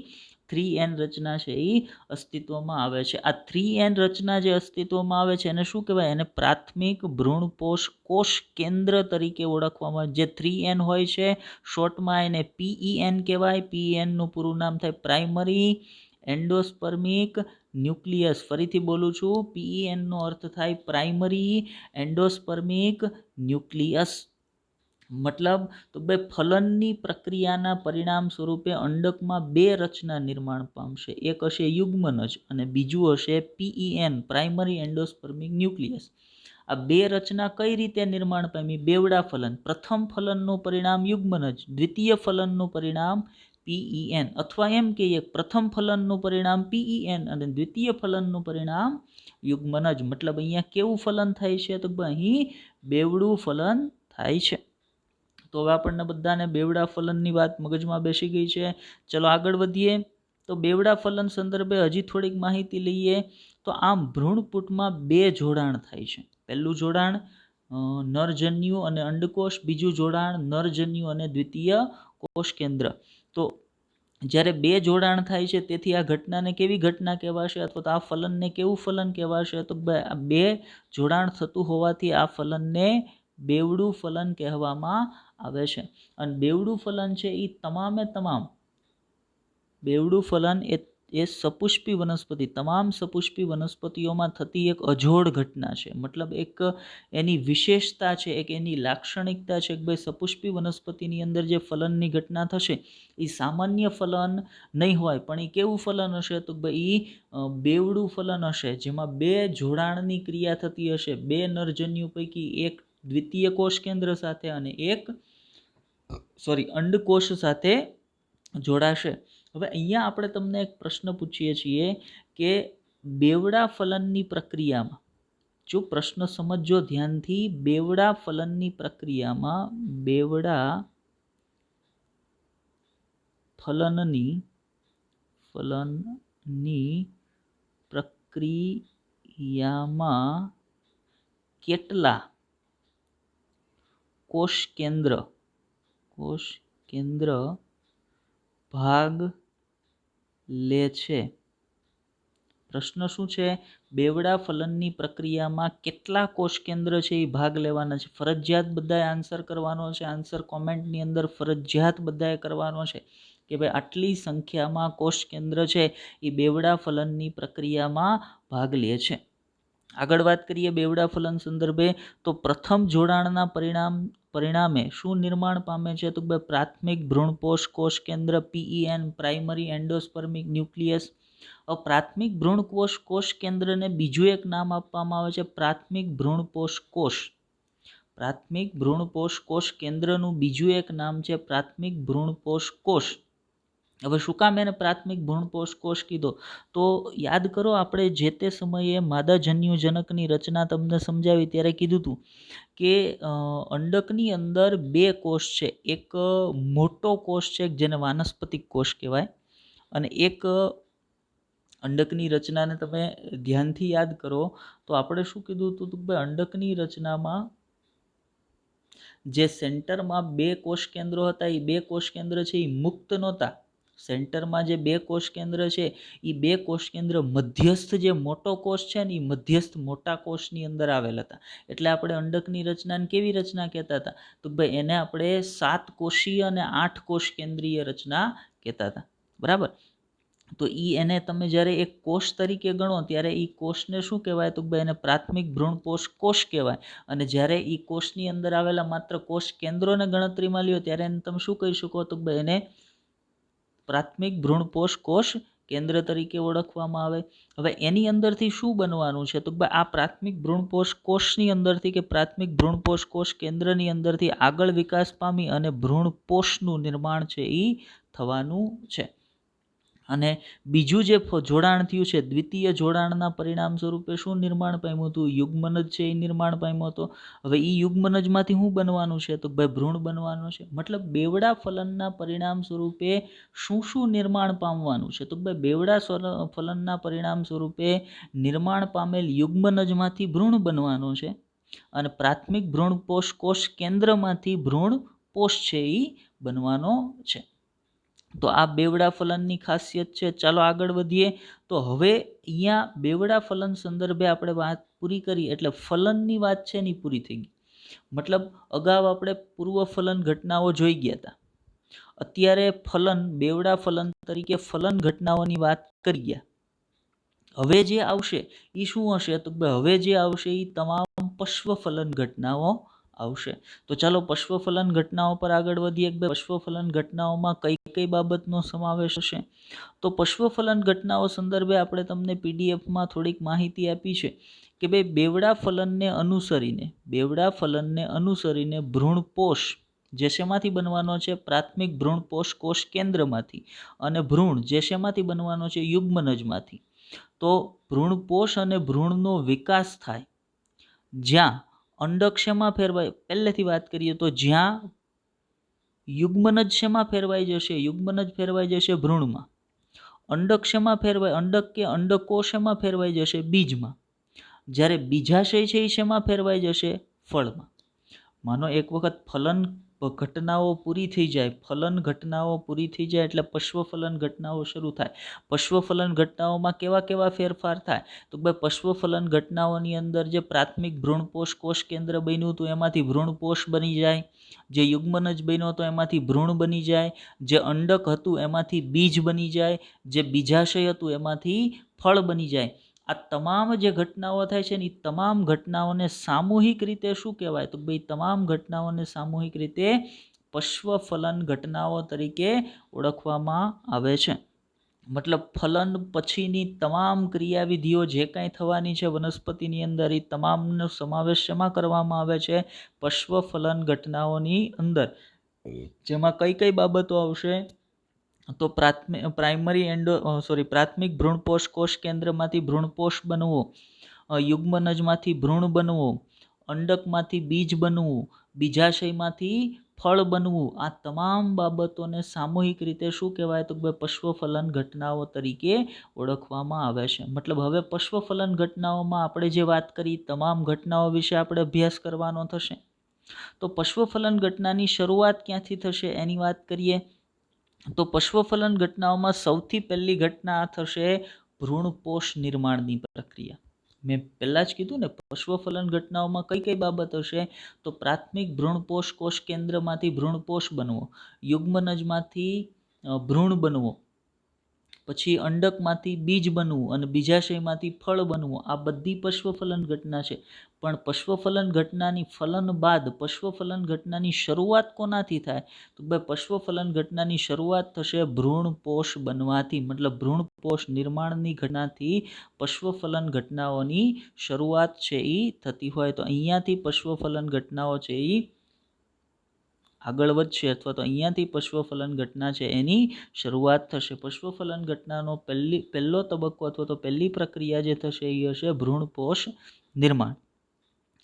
3N રચના છે એ અસ્તિત્વમાં આવે છે. આ 3N રચના જે અસ્તિત્વમાં આવે છે એને શું કહેવાય? એને પ્રાથમિક ભ્રૂણપોષ કોષ કેન્દ્ર તરીકે ઓળખવામાં આવે. જે 3N હોય છે શોર્ટમાં એને PEN કહેવાય. PEN નું પૂરું નામ થાય પ્રાઇમરી એન્ડોસ્પર્મિક ન્યુક્લિયસ. ફરીથી બોલું છું, PEN નો અર્થ થાય પ્રાઇમરી એન્ડોસ્પર્મિક ન્યુક્લિયસ. મતલબ તો ભાઈ ફલનની પ્રક્રિયાના પરિણામ સ્વરૂપે અંડકમાં 2 રચના નિર્માણ પામશે. એક હશે યુગ્મનજ અને બીજું હશે PEN પ્રાઇમરી એન્ડોસ્પર્મિક ન્યુક્લિયસ. આ 2 રચના કઈ રીતે નિર્માણ પામી? બેવડા ફલન. પ્રથમ ફલનનું પરિણામ યુગ્મનજ, દ્વિતીય ફલનનું પરિણામ PEN, અથવા એમ કહીએ પ્રથમ ફલનનું પરિણામ PEN અને દ્વિતીય ફલનનું પરિણામ યુગ્મનજ. મતલબ અહીંયા કેવું ફલન થાય છે? તો અહીં બેવડું ફલન થાય છે. તો હવે આપણને બધાને બેવડા ફલનની વાત મગજમાં બેસી ગઈ છે. ચલો આગળ વધીએ. તો બેવડા ફલન સંદર્ભે હજી થોડીક માહિતી લઈએ. તો આમ ભ્રૂણપૂટમાં 2 જોડાણ થાય છે. પહેલું જોડાણ નરજન્યુ અને અંડકોષ, બીજું જોડાણ નરજન્યુ અને દ્વિતીય કોષ કેન્દ્ર. તો જ્યારે 2 જોડાણ થાય છે તેથી આ ઘટનાને કેવી ઘટના કહેવાશે, અથવા તો આ ફલનને કેવું ફલન કહેવાશે? તો 2 જોડાણ થતું હોવાથી આ ફલનને બેવડું ફલન કહેવામાં આવે છે. અને બેવડું ફલન છે એ તમામે તમામ બેવડું ફલન એ સપુષ્પી વનસ્પતિ, તમામ સપુષ્પી વનસ્પતિઓમાં થતી એક અજોડ ઘટના છે. મતલબ એક એની વિશેષતા છે, એક એની લાક્ષણિકતા છે કે ભાઈ સપુષ્પી વનસ્પતિની અંદર જે ફલનની ઘટના થશે એ સામાન્ય ફલન નહીં હોય, પણ એ કેવું ફલન હશે? તો ભાઈ બેવડું ફલન હશે, જેમાં 2 જોડાણની ક્રિયા થતી હશે. 2 નરજન્યુ પૈકી એક દ્વિતીય કોષ કેન્દ્ર સાથે અને એક અંડકોષ સાથે જોડાશે. હવે અહીંયા આપણે તમને એક પ્રશ્ન પૂછીએ છીએ કે બેવડા ફલનની પ્રક્રિયામાં, જો પ્રશ્ન સમજો ધ્યાનથી, બેવડા ફલનની પ્રક્રિયામાં બેવડા ફલનની પ્રક્રિયામાં કેટલા કોષ કેન્દ્ર ભાગ લે છે? પ્રશ્ન શું છે? બેવડા ફલનની પ્રક્રિયામાં કેટલા કોષ કેન્દ્ર છે એ ભાગ લેવાના છે. ફરજિયાત બધાએ આન્સર કરવાનો છે. આન્સર કોમેન્ટની અંદર ફરજિયાત બધાએ કરવાનો છે કે ભાઈ આટલી સંખ્યામાં કોષ કેન્દ્ર છે એ બેવડા ફલનની પ્રક્રિયામાં ભાગ લે છે. આગળ વાત કરીએ બેવડા ફલન સંદર્ભે. તો પ્રથમ જોડાણના પરિણામે શું નિર્માણ પામે છે? તો પ્રાથમિક ભ્રૂણપોષ કોષ કેન્દ્ર PEN, પ્રાઇમરી એન્ડોસ્પર્મિક ન્યુક્લિયસ. પ્રાથમિક ભ્રૂણકોષ કોષ કેન્દ્રને બીજું એક નામ આપવામાં આવે છે પ્રાથમિક ભ્રૂણપોષ કોષ. પ્રાથમિક ભ્રૂણપોષ કોષ કેન્દ્રનું બીજું એક નામ છે પ્રાથમિક ભ્રૂણપોષ કોષ. હવે શું કામ એને પ્રાથમિક ભ્રૂણપોષ કોષ કીધો? તો યાદ કરો, આપણે જે તે સમયે માદાજન્યુજનકની રચના તમને સમજાવી ત્યારે કીધું હતું કે અંડકની અંદર 2 કોષ છે. એક મોટો કોષ છે જેને વાનસ્પતિક કોષ કહેવાય, અને એક અંડકની રચનાને તમે ધ્યાનથી યાદ કરો તો આપણે શું કીધું હતું? તો અંડકની રચનામાં જે સેન્ટરમાં 2 કોષ કેન્દ્રો હતા એ 2 કોષ કેન્દ્ર છે એ મુક્ત નહોતા. સેન્ટરમાં જે 2 કોષ કેન્દ્ર છે એ 2 કોષ કેન્દ્ર મધ્યસ્થ જે મોટો કોષ છે ને એ મધ્યસ્થ મોટા કોષની અંદર આવેલ હતા. એટલે આપણે અંડકની રચનાને કેવી રચના કહેતા હતા? તો ભાઈ એને આપણે 7 કોષીય અને 8 કોષ કેન્દ્રીય રચના કહેતા હતા. બરાબર? તો એને તમે જ્યારે એક કોષ તરીકે ગણો ત્યારે એ કોષને શું કહેવાય? તો ભાઈ એને પ્રાથમિક ભ્રૂણપોષ કોષ કહેવાય. અને જ્યારે એ કોષની અંદર આવેલા માત્ર કોષ કેન્દ્રોને ગણતરીમાં લ્યો ત્યારે એને તમે શું કહી શકો? તો ભાઈ એને પ્રાથમિક ભ્રૂણપોષ કોષ કેન્દ્ર તરીકે ઓળખવામાં આવે. હવે એની અંદરથી શું બનવાનું છે? તો આ પ્રાથમિક ભ્રૂણપોષ કોષની અંદરથી કે પ્રાથમિક ભ્રૂણપોષ કોષ કેન્દ્રની અંદરથી આગળ વિકાસ પામી અને ભ્રૂણપોષનું નિર્માણ છે એ થવાનું છે. અને બીજું જે જોડાણ થયું છે, દ્વિતીય જોડાણના પરિણામ સ્વરૂપે શું નિર્માણ પામ્યું હતું? યુગ્મનજ છે એ નિર્માણ પામ્યો હતો. હવે એ યુગ્મનજમાંથી શું બનવાનું છે? તો ભાઈ ભ્રૂણ બનવાનું છે. મતલબ બેવડા ફલનના પરિણામ સ્વરૂપે શું નિર્માણ પામવાનું છે? તો ભાઈ બેવડા ફલનના પરિણામ સ્વરૂપે નિર્માણ પામેલ યુગ્મનજમાંથી ભ્રૂણ બનવાનું છે, અને પ્રાથમિક ભ્રૂણપોષ કોષ કેન્દ્રમાંથી ભ્રૂણપોષ છે એ બનવાનો છે. તો આ બેવડા ફલનની ખાસિયત છે. ચાલો આગળ વધીએ. તો હવે અહીંયા બેવડા ફલન સંદર્ભે આપણે વાત પૂરી કરી, એટલે ફલનની વાત છે ને પૂરી થઈ ગઈ. મતલબ અગાઉ આપણે પૂર્વ ફલન ઘટનાઓ જોઈ ગયા હતા. અત્યારે બેવડા ફલન તરીકે ફલન ઘટનાઓની વાત કરી ગયા. હવે જે આવશે એ શું હશે? તો હવે જે આવશે એ તમામ પશ્વ ફલન ઘટનાઓ આવશે. તો ચાલો પશ્વ ફલન ઘટનાઓ પર આગળ વધીએ. પશ્વ ફલન ઘટનાઓમાં કઈ બાબતનો સમાવેશ હશે? તો પશ્વ ફલન ઘટનાઓ સંદર્ભે આપણે તમને પીડીએફમાં થોડીક માહિતી આપી છે કે ભાઈ બેવડા ફલનને અનુસરીને ભ્રૂણપોષ જે શેમાંથી બનવાનો છે? પ્રાથમિક ભ્રૂણપોષ કોષ કેન્દ્રમાંથી. અને ભ્રૂણ જે શેમાંથી બનવાનો છે? યુગ્મનજમાંથી. તો ભ્રૂણપોષ અને ભ્રૂણનો વિકાસ થાય જ્યાં અંડક શેમાં ફેરવાય? પહેલેથી વાત કરીએ તો જ્યાં યુગ્મનજ શેમાં ફેરવાઈ જશે? યુગ્મનજ ફેરવાઈ જશે ભ્રૂણમાં. અંડક શેમાં ફેરવાય? અંડક કે અંડકો શેમાં ફેરવાઈ જશે? બીજમાં. જ્યારે બીજાશય છે એ શેમાં ફેરવાઈ જશે? ફળમાં. માનો એક વખત ફલન ઘટનાઓ પૂરી થઈ જાય, ફલન ઘટનાઓ પૂરી થઈ જાય એટલે પશ્વફલન ઘટનાઓ શરૂ થાય. પશ્વફલન ઘટનાઓમાં કેવા કેવા ફેરફાર થાય? તો ભાઈ પશ્વફલન ઘટનાઓની અંદર જે પ્રાથમિક ભ્રૂણપોષ કોષ કેન્દ્ર બન્યું હતું એમાંથી ભ્રૂણપોષ બની જાય, જે યુગ્મનજ બન્યો હતો એમાંથી ભ્રૂણ બની જાય, જે અંડક હતું એમાંથી બીજ બની જાય, જે બીજાશય હતું એમાંથી ફળ બની જાય. આ તમામ જે ઘટનાઓ થાય છે ને એ તમામ ઘટનાઓને સામૂહિક રીતે શું કહેવાય? તો ભાઈ તમામ ઘટનાઓને સામૂહિક રીતે પશ્વફલન ઘટનાઓ તરીકે ઓળખવામાં આવે છે. મતલબ ફલન પછીની તમામ ક્રિયાવિધિઓ જે કાંઈ થવાની છે વનસ્પતિની અંદર એ તમામનો સમાવેશ શેમાં કરવામાં આવે છે? પશ્વફલન ઘટનાઓની અંદર. જેમાં કઈ કઈ બાબતો આવશે? તો પ્રાથમિક ભ્રૂણપોષ કોષ કેન્દ્રમાંથી ભ્રૂણપોષ બનવું, યુગ્મનજમાંથી ભ્રૂણ બનવું, અંડકમાંથી બીજ બનવું, બીજાશયમાંથી ફળ બનવું. આ તમામ બાબતોને સામૂહિક રીતે શું કહેવાય? તો પશ્વફલન ઘટનાઓ તરીકે ઓળખવામાં આવે છે. મતલબ હવે પશ્વફલન ઘટનાઓમાં આપણે જે વાત કરી તમામ ઘટનાઓ વિશે આપણે અભ્યાસ કરવાનો થશે. તો પશ્વફલન ઘટનાની શરૂઆત ક્યાંથી થશે એની વાત કરીએ તો પશ્વફલન ઘટનાઓમાં સૌથી પહેલી ઘટના થશે ભ્રૂણપોષ નિર્માણની પ્રક્રિયા. મેં પહેલા જ કીધું ને પશ્વફલન ઘટનાઓમાં કઈ કઈ બાબત હશે? તો પ્રાથમિક ભ્રૂણપોષ કોષ કેન્દ્રમાંથી ભ્રૂણપોષ બનવો, યુગ્મનજમાંથી ભ્રૂણ બનવો, પછી અંડકમાંથી બીજ બનવું અને બીજાશયમાંથી ફળ બનવું. આ બધી પશ્વફલન ઘટના છે. પણ પશ્વફલન ઘટનાની ફલન બાદ પશ્વફલન ઘટનાની શરૂઆત કોનાથી થાય? તો ભાઈ પશ્વફલન ઘટનાની શરૂઆત થશે ભ્રૂણપોષ બનવાથી. મતલબ ભ્રૂણપોષ નિર્માણની ઘટનાથી પશ્વફલન ઘટનાઓની શરૂઆત છે એ થતી હોય. તો અહીંયાથી પશ્વફલન ઘટનાઓ છે એ આગળ વધશે અથવા તો અહીંયાથી પશ્વફલન ઘટના છે એની શરૂઆત થશે. પશ્વફલન ઘટનાનો પહેલો તબક્કો અથવા તો પહેલી પ્રક્રિયા જે થશે એ હશે ભ્રૂણપોષ નિર્માણ.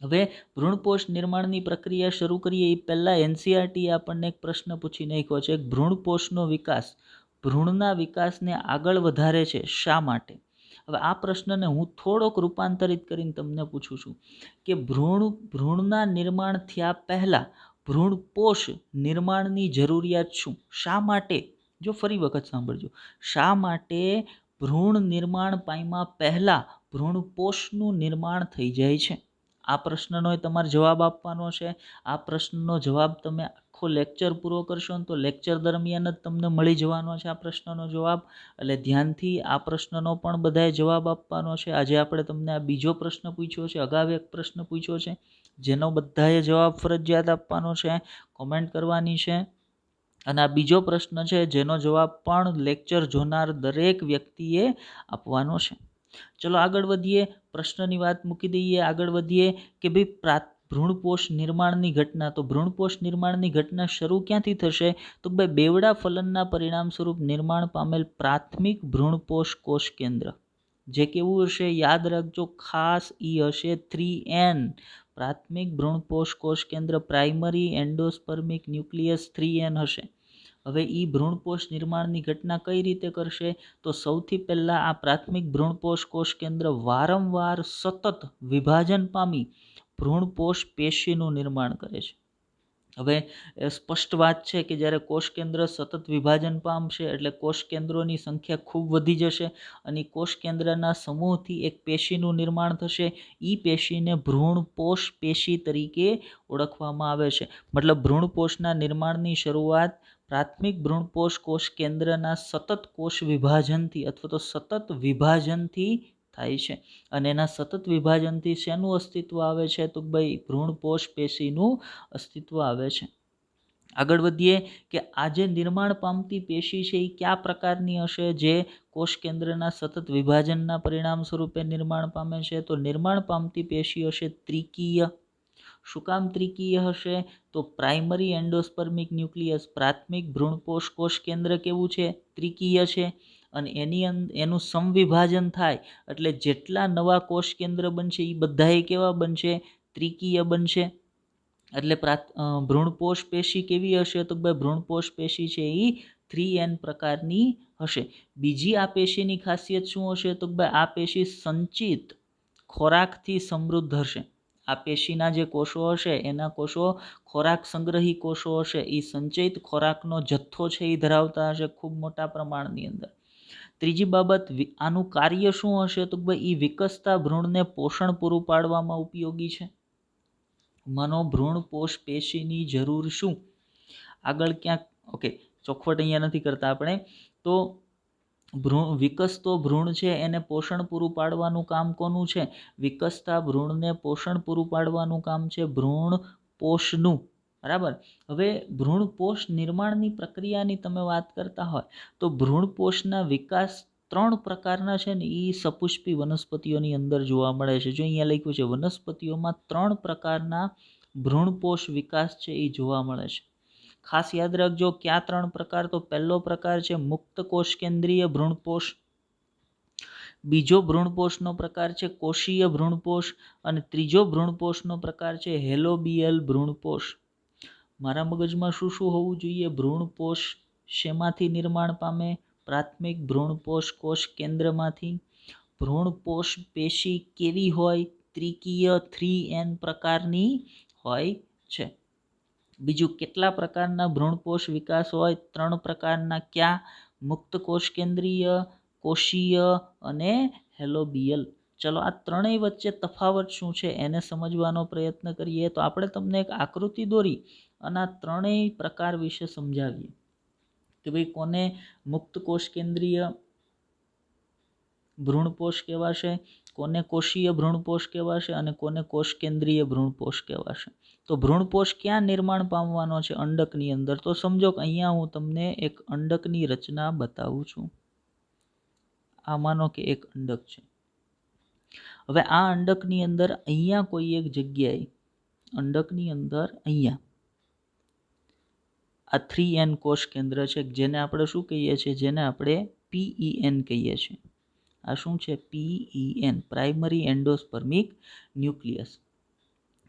હવે ભ્રૂણપોષ નિર્માણની પ્રક્રિયા શરૂ કરીએ એ પહેલાં એનસીઆરટી આપણને એક પ્રશ્ન પૂછી નાખ્યો છે. ભ્રૂણપોષનો વિકાસ ભ્રૂણના વિકાસને આગળ વધારે છે શા માટે? હવે આ પ્રશ્નને હું થોડોક રૂપાંતરિત કરીને તમને પૂછું છું કે ભ્રૂણના નિર્માણ થયા પહેલાં ભ્રૂણપોષ નિર્માણની જરૂરિયાત શું? શા માટે? જો ફરી વખત સાંભળજો. શા માટે ભ્રૂણ નિર્માણ પામ્યા પહેલાં ભ્રૂણપોષનું નિર્માણ થઈ જાય છે? આ પ્રશ્નનો તમારે જવાબ આપવાનો છે. આ પ્રશ્નનો જવાબ તમે આખો લેક્ચર પૂરો કરશો ને તો લેક્ચર દરમિયાન જ તમને મળી જવાનો છે આ પ્રશ્નનો જવાબ. એટલે ધ્યાનથી આ પ્રશ્નનો પણ બધાએ જવાબ આપવાનો છે. આજે આપણે તમને આ બીજો પ્રશ્ન પૂછ્યો છે, અગાઉ એક પ્રશ્ન પૂછ્યો છે જેનો બધાએ જવાબ ફરજિયાત આપવાનો છે, કોમેન્ટ કરવાની છે. અને આ બીજો પ્રશ્ન છે જેનો જવાબ પણ લેક્ચર જોનાર દરેક વ્યક્તિએ આપવાનો છે. ચલો આગળ વધીએ. પ્રશ્નની વાત મૂકી દઈએ, આગળ વધીએ કે ભાઈ ભ્રૂણપોષ નિર્માણની ઘટના. તો ભ્રૂણપોષ નિર્માણની ઘટના શરૂ ક્યાંથી થશે? તો ભાઈ બેવડા ફલનના પરિણામ સ્વરૂપ નિર્માણ પામેલ પ્રાથમિક ભ્રૂણપોષ કોષ કેન્દ્ર. જે કેવું હશે યાદ રાખજો, ખાસ ઈ હશે 3N. પ્રાથમિક ભ્રૂણપોષ કોષ કેન્દ્ર પ્રાઇમરી એન્ડોસ્પર્મિક ન્યુક્લિયસ 3N હશે. હવે ઈ ભ્રૂણપોષ નિર્માણની ઘટના કઈ રીતે કરશે? તો સૌથી પહેલાં આ પ્રાથમિક ભ્રૂણપોષ કોષ કેન્દ્ર વારંવાર સતત વિભાજન પામી ભ્રૂણપોષ પેશીનું નિર્માણ કરે છે. હવે સ્પષ્ટ વાત છે કે જ્યારે કોષ કેન્દ્ર સતત વિભાજન પામશે એટલે કોષ કેન્દ્રોની સંખ્યા ખૂબ વધી જશે અને કોષ કેન્દ્રના સમૂહથી એક પેશીનું નિર્માણ થશે. ઈ પેશીને ભ્રૂણપોષ પેશી તરીકે ઓળખવામાં આવે છે. મતલબ ભ્રૂણપોષના નિર્માણની શરૂઆત પ્રાથમિક ભ્રૂણપોષ કોષ કેન્દ્રના સતત કોષ વિભાજનથી અથવા તો સતત વિભાજનથી થાય છે. અને એના સતત વિભાજનથી શેનું અસ્તિત્વ આવે છે? તો ભાઈ ભ્રૂણપોષ પેશીનું અસ્તિત્વ આવે છે. આગળ વધીએ કે આ જે નિર્માણ પામતી પેશી છે એ કયા પ્રકારની હશે જે કોષ કેન્દ્રના સતત વિભાજનના પરિણામ સ્વરૂપે નિર્માણ પામે છે? તો નિર્માણ પામતી પેશી હશે ત્રિકીય. શું કામ ત્રિકીય હશે? તો પ્રાઇમરી એન્ડોસ્પર્મિક ન્યુક્લિયસ, પ્રાથમિક ભ્રૂણપોષ કોષ કેન્દ્ર કેવું છે? ત્રિકીય છે. અને એનું સમવિભાજન થાય એટલે જેટલા નવા કોષ કેન્દ્ર બનશે એ બધાએ કેવા બનશે? ત્રિકીય બનશે. એટલે ભ્રૂણપોષ પેશી કેવી હશે? તો ભાઈ ભ્રૂણપોષ પેશી છે એ 3N પ્રકારની હશે. બીજી આ પેશીની ખાસિયત શું હશે? તો ભાઈ આ પેશી સંચિત ખોરાકથી સમૃદ્ધ હશે. આ પેશીના જે કોષો હશે એના કોષો ખોરાક સંગ્રહી કોષો હશે. એ સંચિત ખોરાકનો જથ્થો છે એ ધરાવતા હશે ખૂબ મોટા પ્રમાણની અંદર. ત્રીજી બાબત, આનું કાર્ય શું હશે? તો ભાઈ એ વિકસતા ભ્રૂણને પોષણ પૂરું પાડવામાં ઉપયોગી છે. ભ્રૂણપોષ પેશીની જરૂર શું? આગળ ક્યાંક ઓકે ચોખવટ અહીંયા નથી કરતા આપણે. તો વિકસતો ભ્રૂણ છે એને પોષણ પૂરું પાડવાનું કામ કોનું છે? વિકસતા ભ્રૂણને પોષણ પૂરું પાડવાનું કામ છે ભ્રૂણપોષનું. બરાબર. હવે ભ્રૂણપોષ નિર્માણની પ્રક્રિયાની તમે વાત કરતા હોય તો ભ્રૂણપોષના વિકાસ 3 પ્રકારના છે ને એ સપુષ્પી વનસ્પતિઓની અંદર જોવા મળે છે. જો અહીંયા લખ્યું છે વનસ્પતિઓમાં 3 પ્રકારના ભ્રૂણપોષ વિકાસ છે એ જોવા મળે છે. ખાસ યાદ રાખજો કયા 3 પ્રકાર? તો પહેલો પ્રકાર છે મુક્ત કોષ કેન્દ્રીય ભ્રૂણપોષ, બીજો ભ્રૂણપોષનો પ્રકાર છે કોષીય ભ્રૂણપોષ અને ત્રીજો ભ્રૂણપોષનો પ્રકાર છે હેલોબિયલ ભ્રૂણપોષ. મારા મગજમાં શું શું હોવું જોઈએ? ભ્રૂણપોષ શેમાંથી નિર્માણ પામે? પ્રાથમિક ભ્રૂણપોષ કોષ કેન્દ્રમાંથી. ભ્રૂણપોષ પેશી કેવી હોય? ત્રિકીય 3N પ્રકારની હોય છે. બીજું, કેટલા પ્રકારના ભ્રૂણપોષ વિકાસ હોય? 3 પ્રકારના. ક્યાં? મુક્ત કોષ કેન્દ્રીય, કોષીય અને હેલોબિયલ. ચલો આ ત્રણેય વચ્ચે તફાવત શું છે એને સમજવાનો પ્રયત્ન કરીએ. તો આપણે તમને એક આકૃતિ દોરી અને આ ત્રણેય પ્રકાર વિશે સમજાવીએ કે ભાઈ કોને મુક્ત કોષ કેન્દ્રીય ભ્રૂણપોષ કહેવાશે, કોને કોષીય ભ્રૂણપોષ કહેવાશે અને કોને કોષ કેન્દ્રીય ભ્રૂણપોષ કહેવાશે. તો ભ્રૂણપોષ ક્યાં નિર્માણ પામવાનો છે? અંડકની અંદર. તો સમજો કે અહીંયા હું તમને એક અંડકની રચના બતાવું છું. આ માનો કે એક અંડક છે. હવે આ અંડકની અંદર અહીંયા કોઈ એક જગ્યાએ અંડકની અંદર અહીંયા આ 3N કોષ કેન્દ્ર છે જેને આપણે શું કહીએ છીએ? જેને આપણે PEN કહીએ છીએ. આ શું છે? PEN, primary endospermic nucleus.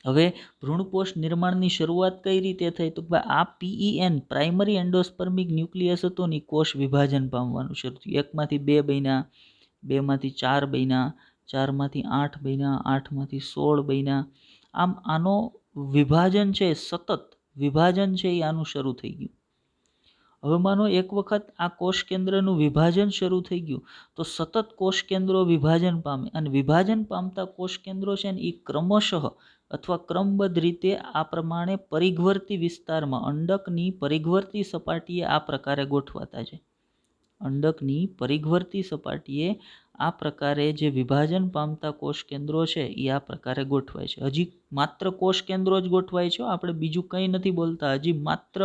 હવે ભ્રૂણપોષ નિર્માણની શરૂઆત કઈ રીતે થઈ? તો આ PEN પ્રાઇમરી એન્ડોસ્પર્મિક ન્યુક્લિયસ હતું ને કોષ વિભાજન પામવાનું શરૂ થયું. 1માંથી 2 બન્યા, 2માંથી 4 બન્યા, 4માંથી 8 બન્યા, 8માંથી 16 બન્યા. આમ આનો વિભાજન છે, સતત વિભાજન છે એ આનું શરૂ થઈ ગયું. હવે માનો એક વખત આ કોષ કેન્દ્રનું વિભાજન શરૂ થઈ ગયું તો સતત કોષ કેન્દ્રો વિભાજન પામે અને વિભાજન પામતા કોષ કેન્દ્રો છે ને એ ક્રમશઃ અથવા ક્રમબદ્ધ રીતે આ પ્રમાણે પરિઘવર્તી વિસ્તારમાં અંડકની પરિઘવર્તી સપાટીએ આ પ્રકારે ગોઠવાતા છે. અંડકની પરિઘવર્તી સપાટીએ આ પ્રકારે જે વિભાજન પામતા કોષ કેન્દ્રો છે એ આ પ્રકારે ગોઠવાય છે. હજી માત્ર કોષ કેન્દ્રો જ ગોઠવાય છે, આપણે બીજું કંઈ નથી બોલતા. હજી માત્ર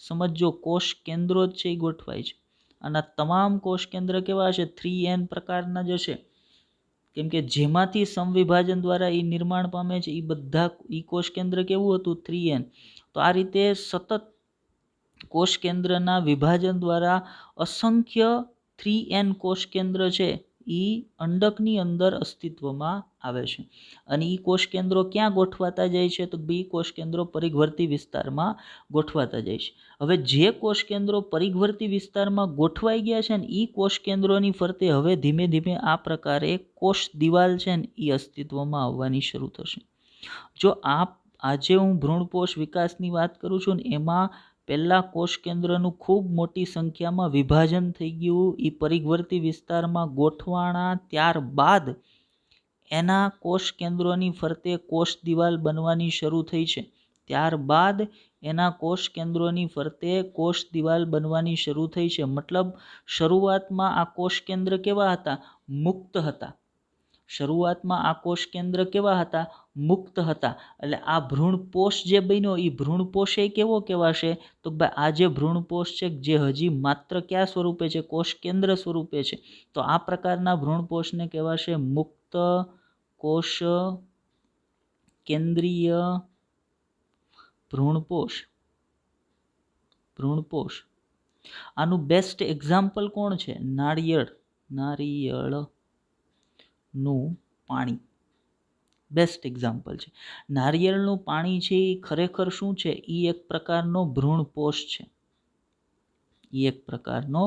સમજો કોષ કેન્દ્રો જ છે એ ગોઠવાય છે. અને તમામ કોષ કેન્દ્ર કેવા હશે? 3N પ્રકારના જ હશે. કેમ કે જેમાંથી સમવિભાજન દ્વારા એ નિર્માણ પામે છે એ બધા કોષ કેન્દ્ર કેવું હતું? 3N. તો આ રીતે સતત કોષ કેન્દ્રના વિભાજન દ્વારા અસંખ્ય 3N કોષ કેન્દ્ર છે એ અંડકની અંદર અસ્તિત્વમાં આવે છે. અને એ કોષ કેન્દ્રો ક્યાં ગોઠવાતા જાય છે? તો બે કોષ કેન્દ્રો પરિઘવર્તી વિસ્તારમાં ગોઠવાતા જાય છે. હવે જે કોષ કેન્દ્રો પરિઘવર્તી વિસ્તારમાં ગોઠવાઈ ગયા છે ને એ કોષ કેન્દ્રોની ફરતે હવે ધીમે ધીમે આ પ્રકારે કોષ દિવાલ છે ને એ અસ્તિત્વમાં આવવાની શરૂ થશે. જો આજે હું ભ્રૂણપોષ વિકાસની વાત કરું છું ને એમાં પહેલા કોષ કેન્દ્રનું ખૂબ મોટી સંખ્યામાં વિભાજન થઈ ગયું, એ પરિઘવર્તી વિસ્તારમાં ગોઠવાણા, ત્યારબાદ એના કોષ કેન્દ્રોની ફરતે કોષ દિવાલ બનવાની શરૂ થઈ છે. ત્યારબાદ એના કોષ કેન્દ્રોની ફરતે કોષ દિવાલ બનવાની શરૂ થઈ છે. મતલબ શરૂઆતમાં આ કોષ કેન્દ્ર કેવા હતા? મુક્ત હતા. શરૂઆતમાં આ કોષ કેન્દ્ર કેવા હતા? મુક્ત હતા. એટલે આ ભ્રૂણપોષ જે બન્યો એ ભ્રૂણપોષ એ કેવો કહેવાશે? તો ભાઈ આ જે ભ્રૂણપોષ છે જે હજી માત્ર કયા સ્વરૂપે છે? કોષ કેન્દ્ર સ્વરૂપે છે. તો આ પ્રકારના ભ્રૂણપોષને કહેવાશે મુક્ત કોષ કેન્દ્રીય ભ્રૂણપોષ. ભ્રૂણપોષ આનું બેસ્ટ એક્ઝામ્પલ કોણ છે? નારિયેળનું પાણી બેસ્ટ એક્ઝામ્પલ છે. નારિયેળનું પાણી છે એ ખરેખર શું છે? એ એક પ્રકારનો ભ્રૂણપોષ છે. એક પ્રકારનો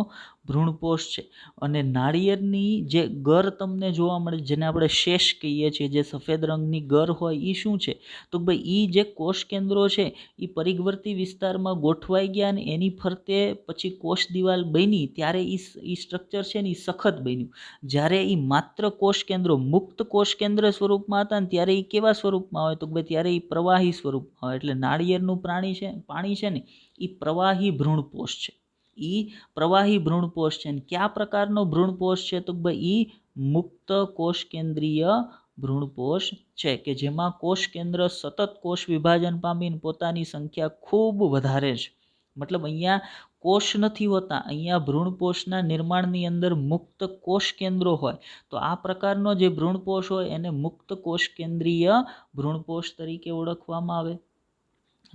ભ્રૂણપોષ છે. અને નાળિયેરની જે ગર તમને જોવા મળે, જેને આપણે શેષ કહીએ છીએ, જે સફેદ રંગની ગર હોય, એ શું છે? તો ભાઈ એ જે કોષ કેન્દ્રો છે એ પરિઘવર્તી વિસ્તારમાં ગોઠવાઈ ગયા અને એની ફરતે પછી કોષ દિવાલ બની ત્યારે એ સ્ટ્રક્ચર છે ને એ સખત બન્યું. જ્યારે એ માત્ર કોષ કેન્દ્રો મુક્ત કોષ કેન્દ્ર સ્વરૂપમાં હતા ને ત્યારે એ કેવા સ્વરૂપમાં હોય? તો ભાઈ ત્યારે એ પ્રવાહી સ્વરૂપમાં હોય. એટલે નાળિયેરનું પાણી છે ને એ પ્રવાહી ભ્રૂણપોષ છે. પ્રવાહી ભ્રૂણપોષ છે. અને કયા પ્રકારનો ભ્રૂણપોષ છે? તો ભાઈ મુક્ત કોષ કેન્દ્રીય ભ્રૂણપોષ છે, કે જેમાં કોષ કેન્દ્ર સતત કોષ વિભાજન પામીને પોતાની સંખ્યા ખૂબ વધારે છે. મતલબ અહીંયા કોષ નથી હોતા, અહીંયા ભ્રૂણપોષના નિર્માણની અંદર મુક્ત કોષ કેન્દ્રો હોય. તો આ પ્રકારનો જે ભ્રૂણપોષ હોય એને મુક્ત કોષ કેન્દ્રીય ભ્રૂણપોષ તરીકે ઓળખવામાં આવે.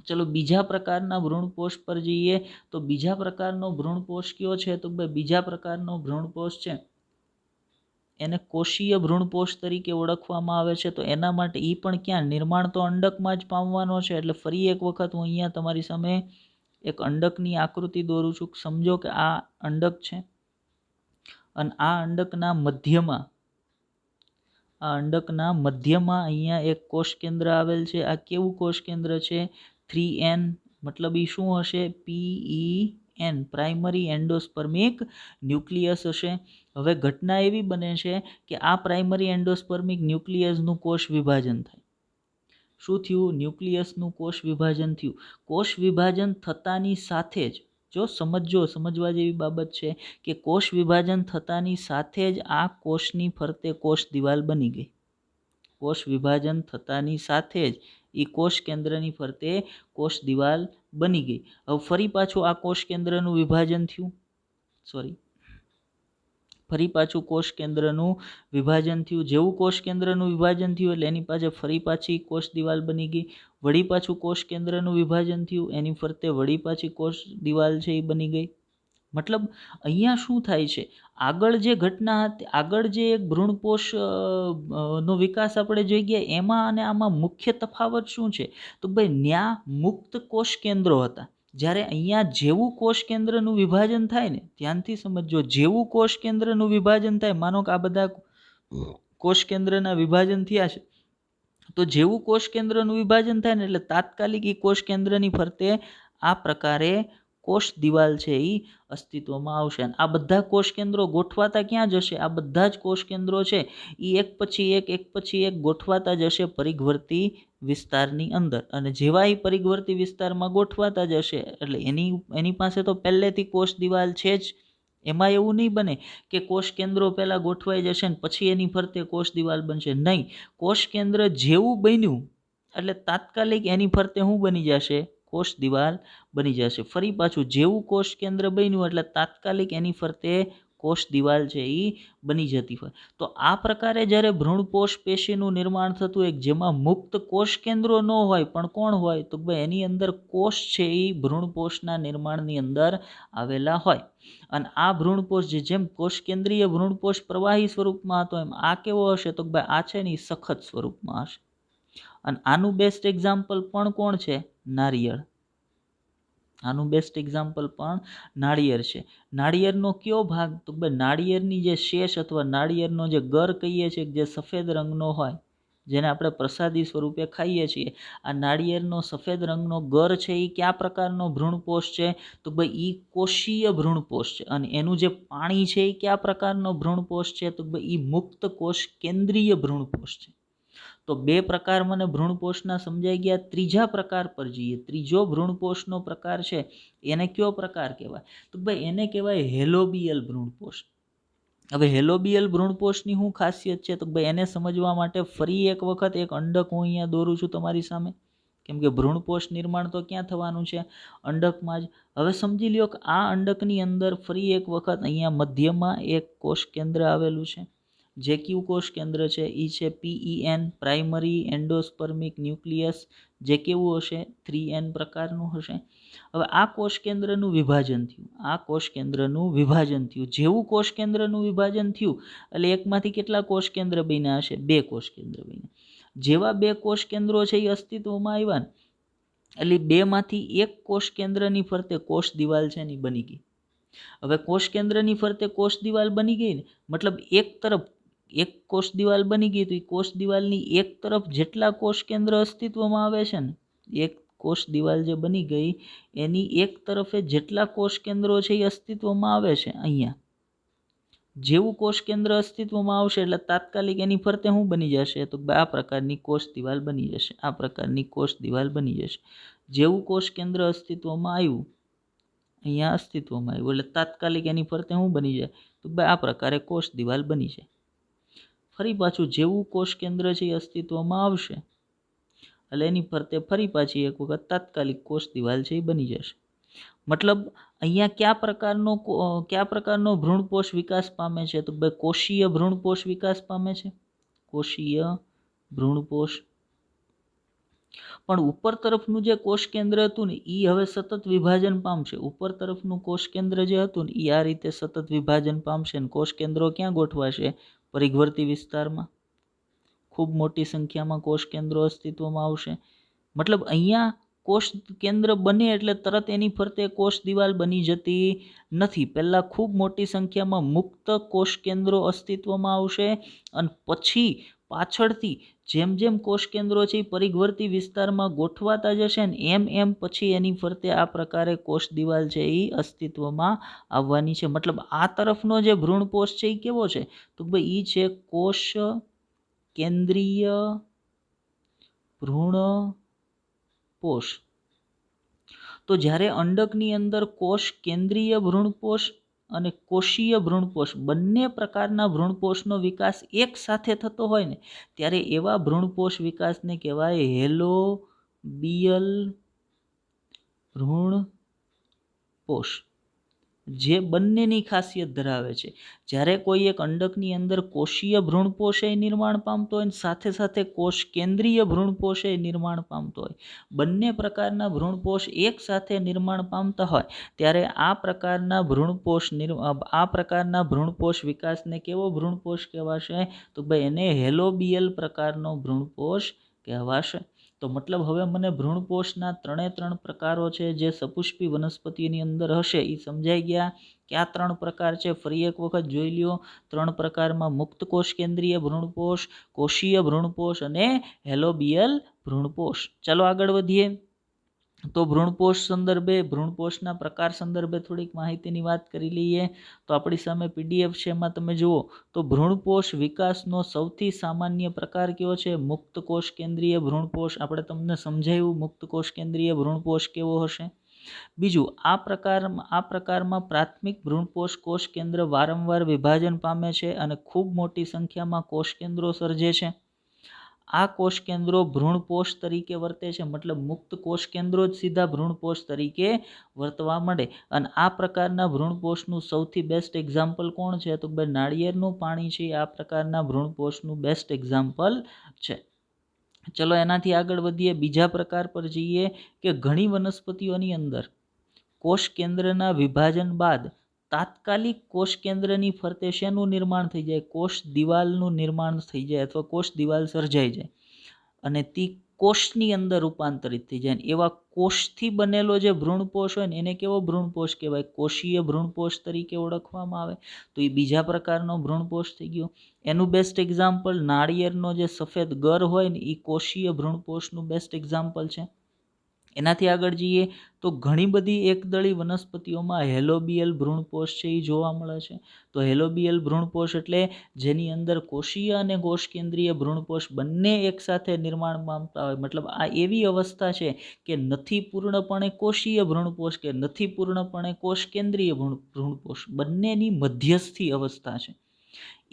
ચલો બીજા પ્રકારના ભ્રૂણપોષ પર જઈએ. તો બીજા પ્રકારનો ભ્રૂણપોષ કયો છે? તો ભાઈ બીજા પ્રકારનો ભ્રૂણપોષ છે એને કોષીય ભ્રૂણપોષ તરીકે ઓળખવામાં આવે છે. તો એના માટે એ પણ ક્યાં? નિર્માણ તો અંડકમાં જ પામવાનો છે. એટલે ફરી એક વખત હું અહીંયા તમારી સામે એક અંડકની આકૃતિ દોરું છું. સમજો કે આ અંડક છે અને આ અંડકના મધ્યમાં અહીંયા એક કોષ કેન્દ્ર આવેલ છે. આ કેવું કોષ કેન્દ્ર છે? 3N. મતલબ એ શું હશે? PEN, પ્રાઇમરી એન્ડોસ્પર્મિક ન્યુક્લિયસ હશે. હવે ઘટના એવી બને છે કે આ પ્રાઇમરી એન્ડોસ્પર્મિક ન્યુક્લિયસનું કોષ વિભાજન થાય. શું થયું? ન્યુક્લિયસનું કોષ વિભાજન થયું. કોષ વિભાજન થતાની સાથે જ સમજવા જેવી બાબત છે કે કોષ વિભાજન થતાની સાથે જ આ કોષની ફરતે કોષ દિવાલ બની ગઈ. કોષ વિભાજન થતાની સાથે જ એ કોષ કેન્દ્રની ફરતે કોષ દિવાલ બની ગઈ. હવે ફરી પાછું આ કોષ કેન્દ્રનું વિભાજન થયું. ફરી પાછું કોષ કેન્દ્રનું વિભાજન થયું. જેવું કોષ કેન્દ્રનું વિભાજન થયું એટલે એની પાસે ફરી પાછી કોષ દિવાલ બની ગઈ. વળી પાછું કોષ કેન્દ્રનું વિભાજન થયું, એની ફરતે વળી પાછી કોષ દિવાલ છે એ બની ગઈ. મતલબ અહીંયા શું થાય છે? આગળ જે ઘટના હતી, આગળ જે એક ભ્રૂણપોષ નો વિકાસ આપણે જોઈ ગયા, એમાં અને આમાં મુખ્ય તફાવત શું છે? તો ભાઈ ન્યા મુક્ત કોષ કેન્દ્રો હતા. જ્યારે અહીંયા જેવું કોષ કેન્દ્રનું વિભાજન થાય ને, ધ્યાનથી સમજો, જેવું કોષ કેન્દ્રનું વિભાજન થાય, માનો કે આ બધા કોષ કેન્દ્રના વિભાજન થયા છે, તો જેવું કોષ કેન્દ્રનું વિભાજન થાય ને એટલે તાત્કાલિક એ કોષ કેન્દ્રની ફરતે આ પ્રકારે કોષ દિવાલ છે એ અસ્તિત્વમાં આવશે. અને આ બધા કોષ કેન્દ્રો ગોઠવાતા ક્યાં જશે? આ બધા જ કોષ કેન્દ્રો છે એ એક પછી એક ગોઠવાતા જશે પરિઘવર્તી વિસ્તારની અંદર. અને જેવા એ પરિઘવર્તી વિસ્તારમાં ગોઠવાતા જશે એટલે એની પાસે તો પહેલેથી કોષ દિવાલ છે જ. એમાં એવું નહીં બને કે કોષ કેન્દ્રો પહેલાં ગોઠવાઈ જશે ને પછી એની ફરતે કોષ દિવાલ બનશે. નહીં, કોષ કેન્દ્ર જેવું બન્યું એટલે તાત્કાલિક એની ફરતે શું બની જશે? કોષ દિવાલ બની જશે. ફરી પાછું જેવું કોષ કેન્દ્ર બન્યું એટલે તાત્કાલિક એની ફરતે કોષ દિવાલ છે એ બની જતી હોય. તો આ પ્રકારે જ્યારે ભ્રૂણપોષ પેશીનું નિર્માણ થતું હોય જેમાં મુક્ત કોષ કેન્દ્રો ન હોય પણ કોણ હોય? તો ભાઈ એની અંદર કોષ છે એ ભ્રૂણપોષના નિર્માણની અંદર આવેલા હોય. અને આ ભ્રૂણપોષ જેમ કોષ કેન્દ્રીય ભ્રૂણપોષ પ્રવાહી સ્વરૂપમાં હતો એમ આ કેવો હશે? તો ભાઈ આ છે ને એ સખત સ્વરૂપમાં હશે. અને આનું બેસ્ટ એક્ઝામ્પલ પણ કોણ છે? નારિયેળ. આનું બેસ્ટ એક્ઝામ્પલ પણ નાળિયેર છે. નાળિયેરનો કયો ભાગ? તો ભાઈ નાળિયેરની જે શેષ અથવા નાળિયેરનો જે ગર કહીએ છીએ, જે સફેદ રંગનો હોય, જેને આપણે પ્રસાદી સ્વરૂપે ખાઈએ છીએ, આ નાળિયેરનો સફેદ રંગનો ગર છે એ કયા પ્રકારનો ભ્રૂણપોષ છે? તો ભાઈ એ કોષીય ભ્રૂણપોષ છે. અને એનું જે પાણી છે એ કયા પ્રકારનો ભ્રૂણપોષ છે? તો ભાઈ એ મુક્ત કોષ કેન્દ્રીય ભ્રૂણપોષ છે. તો બે પ્રકાર મને ભ્રૂણપોષના સમજાઈ ગયા. ત્રીજા પ્રકાર પર જઈએ. ત્રીજો ભ્રૂણપોષનો પ્રકાર છે એને કયો પ્રકાર કહેવાય? તો ભાઈ એને કહેવાય હેલોબિયલ ભ્રૂણપોષ. હવે હેલોબિયલ ભ્રૂણપોષની શું ખાસિયત છે? તો ભાઈ એને સમજવા માટે ફરી એક વખત એક અંડક હું અહીંયા દોરું છું તમારી સામે, કેમ કે ભ્રૂણપોષ નિર્માણ તો ક્યાં થવાનું છે? અંડકમાં જ. હવે સમજી લ્યો કે આ અંડકની અંદર ફરી એક વખત અહીંયા મધ્યમાં એક કોષ કેન્દ્ર આવેલું છે જે કયું કોષ કેન્દ્ર છે એ છે PEN, પ્રાઇમરી એન્ડોસ્પર્મિક ન્યુક્લિયસ, જે કેવું હશે 3N પ્રકારનું હશે. હવે આ કોષ કેન્દ્રનું વિભાજન થયું, જેવું કોષ કેન્દ્રનું વિભાજન થયું એટલે એકમાંથી કેટલા કોષ કેન્દ્ર બન્યા હશે? 2 કોષ કેન્દ્ર બન્યા. જેવા 2 કોષ કેન્દ્રો છે એ અસ્તિત્વમાં આવ્યા ને એટલે 2 માંથી એક કોષ કેન્દ્રની ફરતે કોષ દિવાલ છે ને બની ગઈ. હવે કોષ કેન્દ્રની ફરતે કોષ દિવાલ બની ગઈ ને મતલબ એક તરફ એક કોષ દિવાલ બની ગઈ તો એ કોષ દિવાલની એક તરફ જેટલા કોષ કેન્દ્ર અસ્તિત્વમાં આવે છે ને એક કોષ દિવાલ જે બની ગઈ એની એક તરફે જેટલા કોષ કેન્દ્રો છે એ અસ્તિત્વમાં આવે છે અહીંયા. જેવું કોષ કેન્દ્ર અસ્તિત્વમાં આવશે એટલે તાત્કાલિક એની ફરતે શું બની જશે? તો આ પ્રકારની કોષ દિવાલ બની જશે. જેવું કોષ કેન્દ્ર અસ્તિત્વમાં આવ્યું અહીંયા અસ્તિત્વમાં આવ્યું એટલે તાત્કાલિક એની ફરતે શું બની જાય? તો આ પ્રકારે કોષ દિવાલ બની જાય. ફરી પાછું જેવું કોષ કેન્દ્ર છે એ અસ્તિત્વમાં આવશે એટલે એની ફરતે ફરી પાછી એક વખત તાત્કાલિક કોષ દિવાલ છે એ બની જશે. મતલબ અહીંયા કયા પ્રકારનો ભ્રૂણપોષ વિકાસ પામે છે? તો ભાઈ કોષીય ભ્રૂણપોષ વિકાસ પામે છે. કોષીય ભ્રૂણપોષ. પણ ઉપર તરફનું જે કોષ કેન્દ્ર હતું ને એ હવે સતત વિભાજન પામશે. ઉપર તરફનું કોષ કેન્દ્ર જે હતું ને એ આ રીતે સતત વિભાજન પામશે ને કોષ કેન્દ્રો ક્યાં ગોઠવાશે? પરિઘવર્તી વિસ્તારમાં. ખૂબ મોટી સંખ્યામાં કોષ કેન્દ્રો અસ્તિત્વમાં આવશે. મતલબ અહીંયા કોષ કેન્દ્ર બને એટલે તરત એની ફરતે કોષ દિવાલ બની જતી નથી. પહેલાં ખૂબ મોટી સંખ્યામાં મુક્ત કોષ કેન્દ્રો અસ્તિત્વમાં આવશે અને પછી પાછળથી જેમ જેમ કોષ કેન્દ્રો છે એ પરિઘવર્તી વિસ્તારમાં ગોઠવાતા જશે ને એમ પછી એની ફરતે આ પ્રકારે કોષ દિવાલ છે એ અસ્તિત્વમાં આવવાની છે. મતલબ આ તરફનો જે ભ્રૂણપોષ છે એ કેવો છે? તો ભાઈ એ છે કોષ કેન્દ્રીય ભ્રૂણપોષ. તો જ્યારે અંડકની અંદર કોષ કેન્દ્રીય ભ્રૂણપોષ અને કોષીય ભ્રૂણપોષ બંને પ્રકારના ભ્રૂણપોષનો વિકાસ એક સાથે થતો હોય ને ત્યારે એવા ભ્રૂણપોષ વિકાસને કહેવાય હેલોબિયલ ભ્રૂણપોષ, જે બંનેની ખાસિયત ધરાવે છે. જ્યારે કોઈ એક અંડકની અંદર કોષીય ભ્રૂણપોષ નિર્માણ પામતો હોય અને સાથે સાથે કોષ કેન્દ્રીય ભ્રૂણપોષ નિર્માણ પામતો હોય, બંને પ્રકારના ભ્રૂણપોષ એક સાથે નિર્માણ પામતા હોય ત્યારે આ પ્રકારના ભ્રૂણપોષ વિકાસને કેવો ભ્રૂણપોષ કહેવાશે? તો ભાઈ એને હેલોબિયલ પ્રકારનો ભ્રૂણપોષ કહેવાશે. તો મતલબ હવે મને ભ્રૂણપોષના 3 પ્રકારો છે જે સપુષ્પી વનસ્પતિની અંદર હશે એ સમજાઈ ગયા. કયા 3 પ્રકાર છે ફરી એક વખત જોઈ લ્યો. 3 પ્રકારમાં મુક્ત કોષ કેન્દ્રીય ભ્રૂણપોષ, કોષીય ભ્રૂણપોષ અને હેલોબિયલ ભ્રૂણપોષ. ચાલો આગળ વધીએ. તો ભ્રૂણપોષના પ્રકાર સંદર્ભે થોડીક માહિતીની વાત કરી લઈએ. તો આપણી સામે PDF છે એમાં તમે જુઓ તો ભ્રૂણપોષ વિકાસનો સૌથી સામાન્ય પ્રકાર કયો છે? મુક્ત કોષ કેન્દ્રીય ભ્રૂણપોષ. આપણે તમને સમજાવ્યું મુક્ત કોષ કેન્દ્રીય ભ્રૂણપોષ કેવો હશે. બીજું આ પ્રકારમાં પ્રાથમિક ભ્રૂણપોષ કોષ કેન્દ્ર વારંવાર વિભાજન પામે છે અને ખૂબ મોટી સંખ્યામાં કોષ કેન્દ્રો સર્જે છે. આ કોષ કેન્દ્રો ભ્રૂણપોષ તરીકે વર્તે છે. મતલબ મુક્ત કોષ કેન્દ્રો જ સીધા ભ્રૂણપોષ તરીકે વર્તવા માંડે. અને આ પ્રકારના ભ્રૂણપોષનું સૌથી બેસ્ટ એક્ઝામ્પલ કોણ છે? તો ભાઈ નાળિયેરનું પાણી છે આ પ્રકારના ભ્રૂણપોષનું બેસ્ટ એક્ઝામ્પલ છે. ચલો એનાથી આગળ વધીએ. બીજા પ્રકાર પર જઈએ કે ઘણી વનસ્પતિઓની અંદર કોષ કેન્દ્રના વિભાજન બાદ તાત્કાલિક કોષ કેન્દ્રની ફરતે શેનું નિર્માણ થઈ જાય? કોષ દિવાલનું નિર્માણ થઈ જાય અથવા કોષ દિવાલ સર્જાઈ જાય અને તે કોષની અંદર રૂપાંતરિત થઈ જાય. એવા કોષથી બનેલો જે ભ્રૂણપોષ હોય ને એને કેવો ભ્રૂણપોષ કહેવાય? કોષીય ભ્રૂણપોષ તરીકે ઓળખવામાં આવે. તો એ બીજા પ્રકારનો ભ્રૂણપોષ થઈ ગયો. એનું બેસ્ટ એક્ઝામ્પલ નાળિયેરનો જે સફેદ ગર હોય ને એ કોષીય ભ્રૂણપોષનું બેસ્ટ એક્ઝામ્પલ છે. એનાથી આગળ જઈએ તો ઘણી બધી એકદળી વનસ્પતિઓમાં હેલોબિયલ ભ્રૂણપોષ છે એ જોવા મળે છે. તો હેલોબિયલ ભ્રૂણપોષ એટલે જેની અંદર કોષીય અને કોષ કેન્દ્રીય ભ્રૂણપોષ બંને એકસાથે નિર્માણ પામતા હોય. મતલબ આ એવી અવસ્થા છે કે નથી પૂર્ણપણે કોષીય ભ્રૂણપોષ કે નથી પૂર્ણપણે કોષ કેન્દ્રીય ભ્રૂણપોષ, બંનેની મધ્યસ્થી અવસ્થા છે.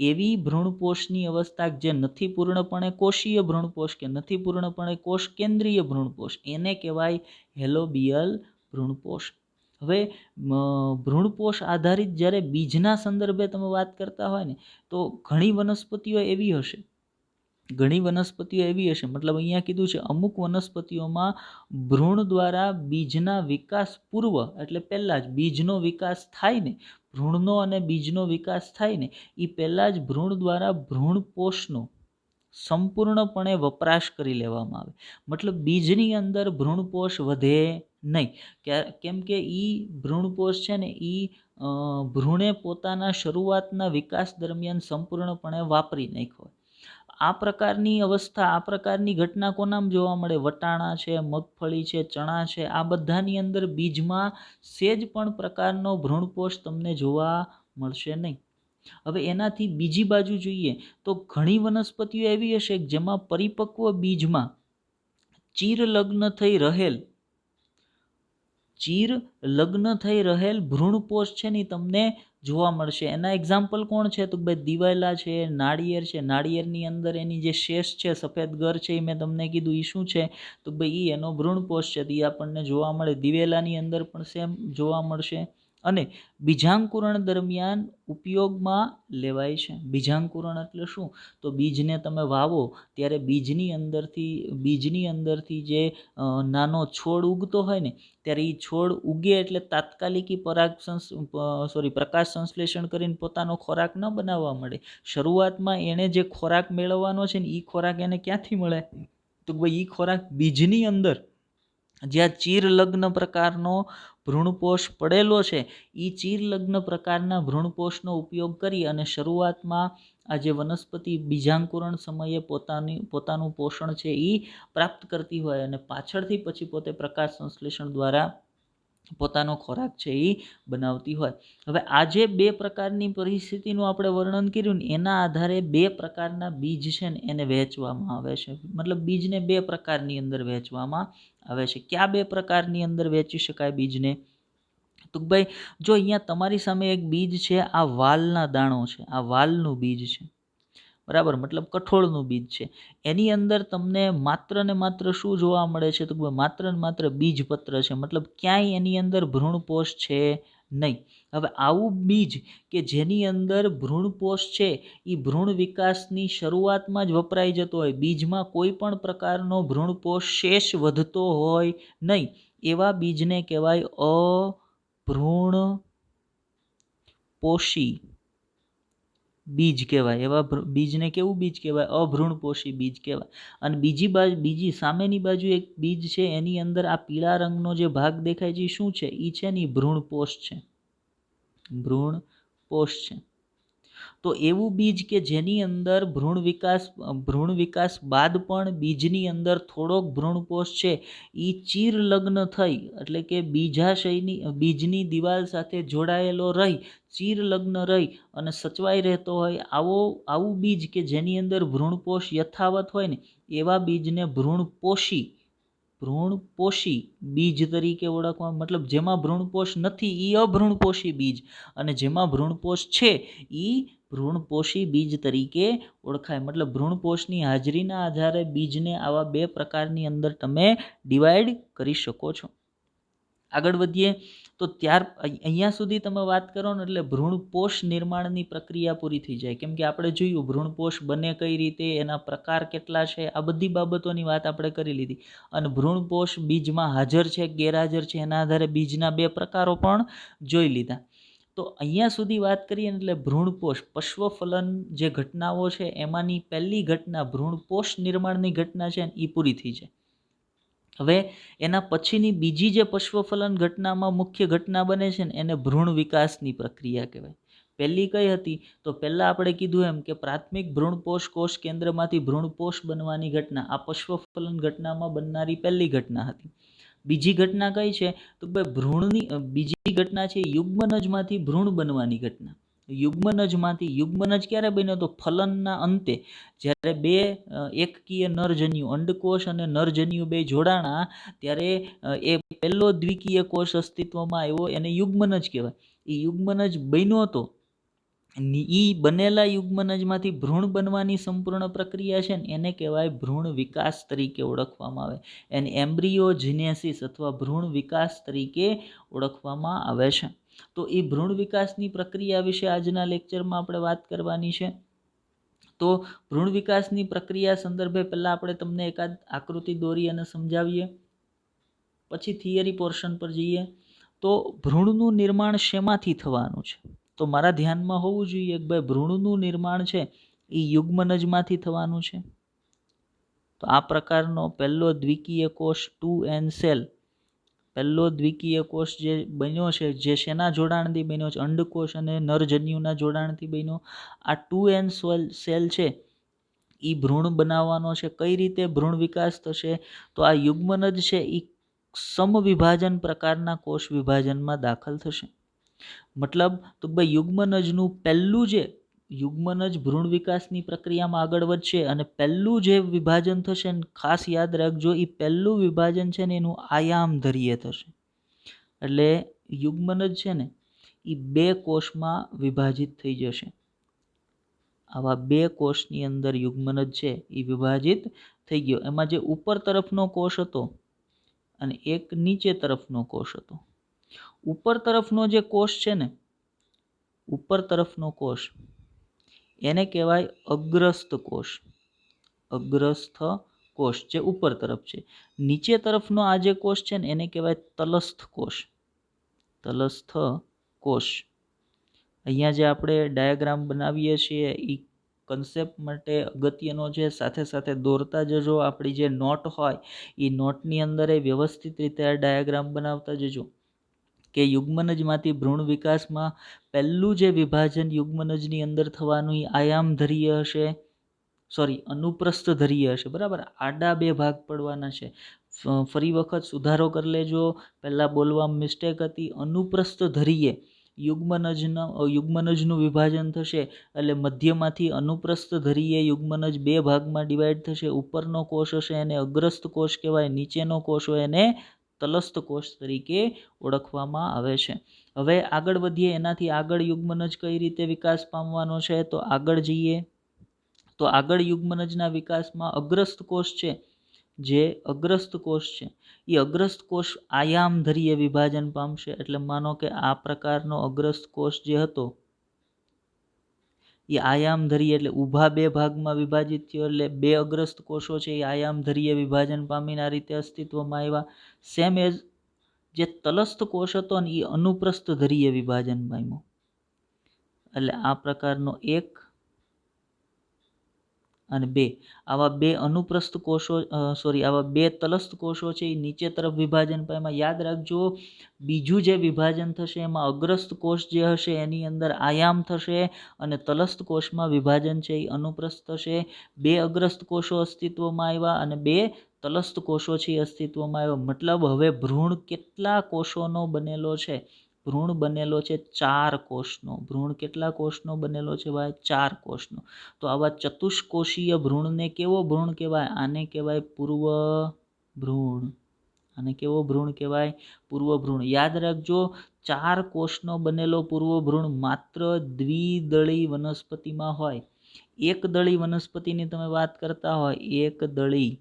એવી ભ્રૂણપોષની અવસ્થા જે નથી પૂર્ણપણે કોષીય ભ્રૂણપોષ કે નથી પૂર્ણપણે કોષ કેન્દ્રીય ભ્રૂણપોષ એને કહેવાય હેલોબિયલ ભ્રૂણપોષ. હવે ભ્રૂણપોષ આધારિત જ્યારે બીજના સંદર્ભે તમે વાત કરતા હોય ને, તો ઘણી વનસ્પતિઓ એવી હશે મતલબ અહીંયા કીધું છે અમુક વનસ્પતિઓમાં ભ્રૂણ દ્વારા બીજના વિકાસ પૂર્વ, એટલે પહેલાં જ બીજનો વિકાસ થાય ને, ભ્રૂણનો અને બીજનો વિકાસ થાય ને એ પહેલાં જ ભ્રૂણ દ્વારા ભ્રૂણપોષનો સંપૂર્ણપણે વપરાશ કરી લેવામાં આવે. મતલબ બીજની અંદર ભ્રૂણપોષ વધે નહીં, કેમ કે એ ભ્રૂણપોષ છે ને એ ભ્રૂણે પોતાના શરૂઆતના વિકાસ દરમિયાન સંપૂર્ણપણે વાપરી નાખ્યો. આ પ્રકારની અવસ્થા, આ પ્રકારની ઘટના કોનામાં જોવા મળે? વટાણા છે, મગફળી છે, ચણા છે, આ બધાની અંદર બીજમાં સેજ પણ પ્રકારનો ભ્રૂણપોષ તમને જોવા મળશે નહીં. હવે એનાથી બીજી બાજુ જોઈએ તો ઘણી વનસ્પતિઓ એવી હશે જેમાં પરિપક્વ બીજમાં ચીર લગ્ન થઈ રહેલ ભ્રૂણપોષ છે ને તમને જોવા મળશે. એના એક્ઝામ્પલ કોણ છે? તો ભાઈ દિવેલા છે, નાળિયેર છે. નાળિયેરની અંદર એની જે શેષ છે, સફેદ ગર છે, એ મેં તમને કીધું એ શું છે? તો ભાઈ એનો ભ્રૂણપોષ છે, એ આપણને જોવા મળે. દિવેલાની અંદર પણ સેમ જોવા મળશે. અને બીજાંકુરણ દરમિયાન ઉપયોગમાં લેવાય છે. બીજાંકુરણ એટલે શું? તો બીજને તમે વાવો ત્યારે બીજની અંદરથી જે નાનો છોડ ઉગતો હોય ને, ત્યારે એ છોડ ઉગે એટલે તાત્કાલિક પ્રકાશ સંશ્લેષણ કરીને પોતાનો ખોરાક ન બનાવવા મળે. શરૂઆતમાં એણે જે ખોરાક મેળવવાનો છે ને એ ખોરાક એને ક્યાંથી મળે? તો ભાઈ એ ખોરાક બીજની અંદર જ્યાં ચીરલગ્ન પ્રકારનો ભ્રૂણપોષ પડેલો છે, એ ચીરલગ્ન પ્રકારના ભ્રૂણપોષનો ઉપયોગ કરી અને શરૂઆતમાં આ જે વનસ્પતિ બીજાંકુરણ સમયે પોતાનું પોષણ છે એ પ્રાપ્ત કરતી હોય અને પાછળથી પછી પોતે પ્રકાશ સંશ્લેષણ દ્વારા પોતાનો ખોરાક છે એ બનાવતી હોય. હવે આજે બે પ્રકારની પરિસ્થિતિનું આપણે વર્ણન કર્યું ને, એના આધારે બે પ્રકારના બીજ છે ને એને વહેંચવામાં આવે છે. મતલબ બીજને બે પ્રકારની અંદર વહેંચવામાં આવે છે. કયા બે પ્રકારની અંદર વહેંચી શકાય બીજને? તો ભાઈ જો અહીંયા તમારી સામે એક બીજ છે, આ વાલના દાણો છે, આ વાલનું બીજ છે, બરાબર, મતલબ કઠોળનું બીજ છે. એની અંદર તમને માત્ર ને માત્ર શું જોવા મળે છે? તો માત્ર ને માત્ર બીજપત્ર છે, મતલબ ક્યાંય એની અંદર ભ્રૂણપોષ છે નહીં. હવે આવું બીજ કે જેની અંદર ભ્રૂણપોષ છે એ ભ્રૂણ વિકાસની શરૂઆતમાં જ વપરાઈ જતો હોય, બીજમાં કોઈ પણ પ્રકારનો ભ્રૂણપોષ શેષ વધતો હોય નહીં, એવા બીજને કહેવાય અભ્રૂણપોષી બીજ કહેવાય. એવા બીજને કેવું બીજ કહેવાય? અભ્રૂણપોષી બીજ કહેવાય. અને બીજી સામેની બાજુ એક બીજ છે, એની અંદર આ પીળા રંગનો જે ભાગ દેખાય છે શું છે? એ છે ને ભ્રૂણપોષ છે. તો એવું બીજ કે જેની અંદર ભ્રૂણ વિકાસ બાદ પણ બીજની અંદર થોડોક ભ્રૂણપોષ છે એ ચીરલગ્ન થઈ, એટલે કે બીજની દિવાલ સાથે જોડાયેલો રહી, ચીરલગ્ન રહી અને સચવાઈ રહેતો હોય, આવું બીજ કે જેની અંદર ભ્રૂણપોષ યથાવત હોય ને, એવા બીજને ભ્રૂણપોષી બીજ તરીકે ઓળખવા. મતલબ જેમાં ભ્રૂણપોષ નથી એ અભ્રૂણપોષી બીજ, અને જેમાં ભ્રૂણપોષ છે એ ભ્રૂણપોષી બીજ તરીકે ઓળખાય. મતલબ ભ્રૂણપોષની હાજરીના આધારે બીજને આવા બે પ્રકારની અંદર તમે ડિવાઈડ કરી શકો છો. આગળ વધીએ તો અહીંયા સુધી તમે વાત કરો ને એટલે ભ્રૂણપોષ નિર્માણની પ્રક્રિયા પૂરી થઈ જાય. કેમ કે આપણે જોયું ભ્રૂણપોષ બને કઈ રીતે, એના પ્રકાર કેટલા છે, આ બધી બાબતોની વાત આપણે કરી લીધી. અને ભ્રૂણપોષ બીજમાં હાજર છે ગેરહાજર છે એના આધારે બીજના બે પ્રકારો પણ જોઈ લીધા. તો અહીંયા સુધી વાત કરીએ એટલે ભ્રૂણપોષ પશ્વફલન જે ઘટનાઓ છે એમાંની પહેલી ઘટના ભ્રૂણપોષ નિર્માણની ઘટના છે એ પૂરી થઈ જાય. હવે એના પછીની બીજી જે પશ્વફલન ઘટનામાં મુખ્ય ઘટના બને છે ને એને ભ્રૂણ વિકાસની પ્રક્રિયા કહેવાય. પહેલી કઈ હતી? તો પહેલા આપણે કીધું એમ કે પ્રાથમિક ભ્રૂણપોષ કોષ કેન્દ્રમાંથી ભ્રૂણપોષ બનવાની ઘટના, આ પશ્વફલન ઘટનામાં બનનારી પહેલી ઘટના હતી. બીજી ઘટના કઈ છે? તો બીજી ઘટના છે યુગ્મનજમાંથી ભ્રૂણ બનવાની ઘટના. યુગ્મનજ ક્યારે બન્યો? તો ફલનના અંતે જ્યારે બે એકકીય નરજન્યુ અંડકોષ અને નરજન્યુ બે જોડાણા ત્યારે એ પહેલો દ્વિકીય કોષ અસ્તિત્વમાં આવ્યો, એને યુગ્મનજ કહેવાય. એ યુગ્મનજ બન્યો હતો ઈ બનેલા યુગ્મનજમાંથી ભ્રૂણ બનવાની સંપૂર્ણ પ્રક્રિયા છે ને એને કહેવાય ભ્રૂણ વિકાસ તરીકે ઓળખવામાં આવે. એને એમ્બ્રિયોજિનેસિસ અથવા ભ્રૂણ વિકાસ તરીકે ઓળખવામાં આવે છે. તો એ ભ્રૂણ વિકાસની પ્રક્રિયા વિશે આજના લેક્ચરમાં આપણે વાત કરવાની છે. તો ભ્રૂણ વિકાસની પ્રક્રિયા સંદર્ભે પહેલાં આપણે તમને એકાદ આકૃતિ દોરી અને સમજાવીએ, પછી થિયરી પોર્શન પર જઈએ. તો ભ્રૂણનું નિર્માણ શેમાંથી થવાનું છે? તો મારા ધ્યાનમાં હોવું જોઈએ કે ભાઈ ભ્રૂણનું નિર્માણ છે એ યુગ્મનજમાંથી થવાનું છે. તો આ પ્રકારનો પહેલો દ્વિકીય કોષ 2n સેલ, પહેલો દ્વિકીય કોષ જે બન્યો છે, જે શેના જોડાણથી બન્યો છે? અંડકોષ અને નરજન્યુના જોડાણથી બન્યો. આ 2n સેલ છે એ ભ્રૂણ બનાવવાનો છે. કઈ રીતે ભ્રૂણ વિકાસ થશે? તો આ યુગ્મનજ છે એ સમવિભાજન પ્રકારના કોષ વિભાજનમાં દાખલ થશે. મતલબ તો ભાઈ યુગ્મનજનું પહેલું જે યુગ્મનજ ભ્રૂણ વિકાસની પ્રક્રિયામાં આગળ વધશે અને પહેલું જે વિભાજન થશે ને, ખાસ યાદ રાખજો, એ પહેલું વિભાજન છે ને એનું આયામધર્ય થશે. એટલે યુગ્મનજ છે ને એ 2 કોષમાં વિભાજિત થઈ જશે. આવા 2 કોષની અંદર યુગ્મનજ છે એ વિભાજિત થઈ ગયો. એમાં જે ઉપર તરફનો કોષ હતો અને એક નીચે તરફનો કોષ હતો. ઉપર તરફનો જે કોષ છે ને, ઉપર તરફનો કોષ એને કહેવાય અગ્રસ્થ કોષ. અગ્રસ્થ કોષ જે ઉપર તરફ છે. નીચે તરફનો આ જે કોષ છે ને એને કહેવાય તલસ્થ કોષ. તલસ્થ કોષ. અહીંયા જે આપણે ડાયાગ્રામ બનાવીએ છીએ એ કન્સેપ્ટ માટે અગત્યનો છે. સાથે સાથે દોરતા જજો. આપણી જે નોટ હોય એ નોટની અંદર એ વ્યવસ્થિત રીતે આ ડાયાગ્રામ બનાવતા જજો કે યુગ્મનજમાંથી ભ્રૂણ વિકાસમાં પહેલું જે વિભાજન યુગ્મનજની અંદર થવાનું એ આયામધર્ય હશે, અનુપ્રસ્થધર્ય હશે. બરાબર, આડા 2 ભાગ પડવાના છે. ફરી વખત સુધારો કરી લેજો, પહેલાં બોલવામાં મિસ્ટેક હતી. અનુપ્રસ્થધર્ય યુગ્મનજનું વિભાજન થશે એટલે મધ્યમાંથી અનુપ્રસ્થધર્ય યુગ્મનજ 2 ભાગમાં ડિવાઈડ થશે. ઉપરનો કોષ હશે એને અગ્રસ્થ કોષ કહેવાય, નીચેનો કોષ હોય એને તલસ્થ કોષ તરીકે ઓળખવામાં આવે છે. હવે આગળ વધીએ. એનાથી આગળ યુગ્મનજ કઈ રીતે વિકાસ પામવાનો છે? તો આગળ જઈએ તો આગળ યુગ્મનજના વિકાસમાં અગ્રસ્થ કોષ છે, જે અગ્રસ્થ કોષ છે એ અગ્રસ્થ કોષ આયામધર્ય વિભાજન પામશે. એટલે માનો કે આ પ્રકારનો અગ્રસ્થ કોષ જે હતો એ આયામધર્ય એટલે ઊભા 2 ભાગમાં વિભાજિત થયો. એટલે 2 અગ્રસ્થ કોષો છે એ આયામધર્ય વિભાજન પામીને આ રીતે અસ્તિત્વમાં આવ્યા. સેમ એઝ જે તલસ્થ કોષ હતો ને એ અનુપ્રસ્થધર્ય વિભાજન પામ્યો. એટલે આ પ્રકારનો 1 અને 2 આવા 2 અનુપ્રસ્થ કોષો આવા 2 તલસ્થ કોષો છે એ નીચે તરફ વિભાજન પામ્યા. યાદ રાખજો, બીજું જે વિભાજન થશે એમાં અગ્રસ્થ કોષ જે હશે એની અંદર આયામ થશે અને તલસ્થ કોષમાં વિભાજન છે એ અનુપ્રસ્થ થશે. 2 અગ્રસ્થ કોષો અસ્તિત્વમાં આવ્યા અને 2 તલસ્થ કોષો છે એ અસ્તિત્વમાં આવ્યા. મતલબ હવે ભ્રૂણ કેટલા કોષોનો બનેલો છે? ભ્રૂણ બનેલો છે 4 કોષનો. ભ્રૂણ કેટલા કોષનો બનેલો છે ભાઈ? 4 કોષનો. તો આવા ચતુષ્કોષીય ભ્રૂણને કેવો ભ્રૂણ કહેવાય? આને કહેવાય પૂર્વ ભ્રૂણ. આને કેવો ભ્રૂણ કહેવાય? પૂર્વ ભ્રૂણ. યાદ રાખજો, 4 કોષનો બનેલો પૂર્વ ભ્રૂણ માત્ર દ્વિદળી વનસ્પતિમાં હોય. એકદળી વનસ્પતિની તમે વાત કરતા હોય, એકદળી,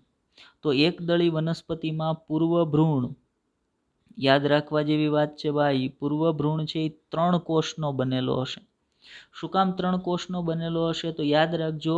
તો એકદળી વનસ્પતિમાં પૂર્વ ભ્રૂણ, યાદ રાખવા જેવી વાત છે ભાઈ, પૂર્વ ભ્રૂણ છે એ 3 કોષનો બનેલો હશે. શું કામ 3 કોષનો બનેલો હશે? તો યાદ રાખજો,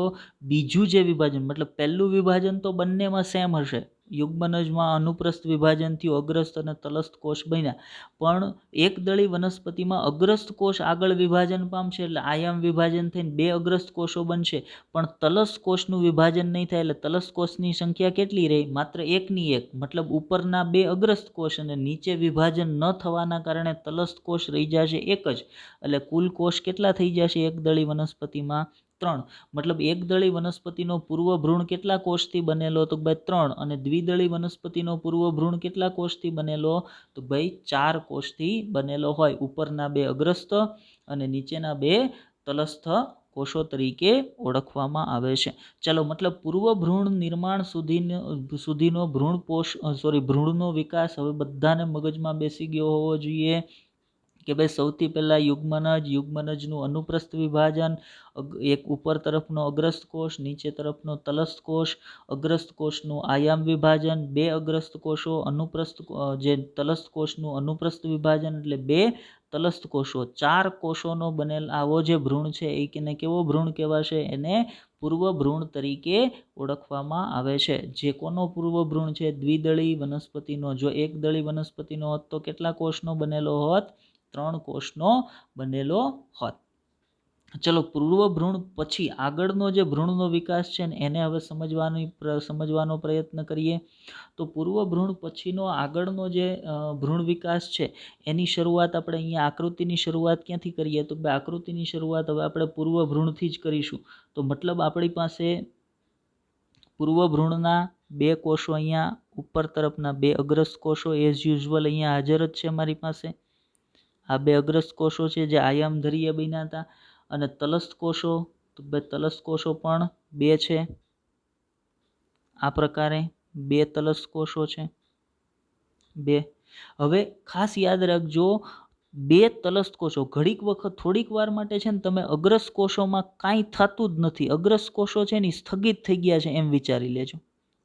બીજું જે વિભાજન, મતલબ પહેલું વિભાજન તો બંનેમાં સેમ હશે. યુગ્મનજમાં અનુપ્રસ્થ વિભાજન થયું, અગ્રસ્થ અને તલસ્થ કોષ બન્યા. પણ એકદળી વનસ્પતિમાં અગ્રસ્થ કોષ આગળ વિભાજન પામશે એટલે આયામ વિભાજન થઈને 2 અગ્રસ્થ કોષો બનશે. પણ તલસ્થ કોષનું વિભાજન નહીં થાય એટલે તલસ્થ કોષની સંખ્યા કેટલી રહી? માત્ર 1ની 1. મતલબ ઉપરના 2 અગ્રસ્થ કોષ અને નીચે વિભાજન ન થવાના કારણે તલસ્થ કોષ રહી જશે 1 જ. એટલે કુલ કોષ કેટલા થઈ જશે એકદળી વનસ્પતિમાં? 3. મતલબ એકદળી વનસ્પતિનો પૂર્વ ભ્રૂણ કેટલા કોષથી બનેલો? તો ભાઈ 3. અને દ્વિદળી વનસ્પતિનો પૂર્વ ભ્રૂણ કેટલા કોષથી બનેલો? તો ભાઈ 4 કોષથી બનેલો હોય. ઉપરના 2 અગ્રસ્થ અને નીચેના 2 તલસ્થ કોષો તરીકે ઓળખવામાં આવે છે. ચલો, મતલબ પૂર્વ ભ્રૂણ નિર્માણ સુધીનો ભ્રૂણનો વિકાસ હવે બધાને મગજમાં બેસી ગયો હોવો જોઈએ કે ભાઈ સૌથી પહેલાં યુગ્મનજનું અનુપ્રસ્થ વિભાજન, એક ઉપર તરફનો અગ્રસ્ત કોષ, નીચે તરફનો તલસ્થ કોષ, અગ્રસ્ત કોષનું આયામ વિભાજન, બે અગ્રસ્ત કોષો, જે તલસ્થ કોષનું અનુપ્રસ્થ વિભાજન એટલે બે તલસ્થ કોષો, 4 કોષોનો બનેલ આવો જે ભ્રૂણ છે એ કેવો ભ્રૂણ કહેવાશે? એને પૂર્વ ભ્રૂણ તરીકે ઓળખવામાં આવે છે. જે કોનો પૂર્વ ભ્રૂણ છે? દ્વિદળી વનસ્પતિનો. જો એકદળી વનસ્પતિનો હોત તો કેટલા કોષનો બનેલો હોત? 3 કોષનો બનેલો હોત. ચલો, પૂર્વ ભ્રૂણ પછી આગળનો જે ભ્રૂણનો વિકાસ છે ને એને હવે સમજવાનો પ્રયત્ન કરીએ. તો પૂર્વ ભ્રૂણ પછીનો આગળનો જે ભ્રૂણ વિકાસ છે એની શરૂઆત આપણે અહીંયા આકૃતિની શરૂઆત ક્યાંથી કરીએ? તો આકૃતિની શરૂઆત હવે આપણે પૂર્વ ભ્રૂણથી જ કરીશું. તો મતલબ આપણી પાસે પૂર્વ ભ્રૂણના 2 કોષો, અહીંયા ઉપર તરફના 2 અગ્રસ્ત કોષો એઝ યુઝ્યુઅલ અહીંયા હાજર જ છે મારી પાસે. આ 2 અગ્રસ્ત કોષો છે જે આયામધરીય બન્યા હતા. અને તલસ્થ કોષો, તો તલસ્થ કોષો પણ 2 છે. આ પ્રકારે 2 તલસ્થ કોષો છે, 2. હવે ખાસ યાદ રાખજો, 2 તલસ્થ કોષો થોડીક વાર માટે છે ને તમે અગ્રસ્ત કોષોમાં કાંઈ થતું જ નથી, અગ્રસ્ત કોષો છે ને સ્થગિત થઈ ગયા છે એમ વિચારી લેજો.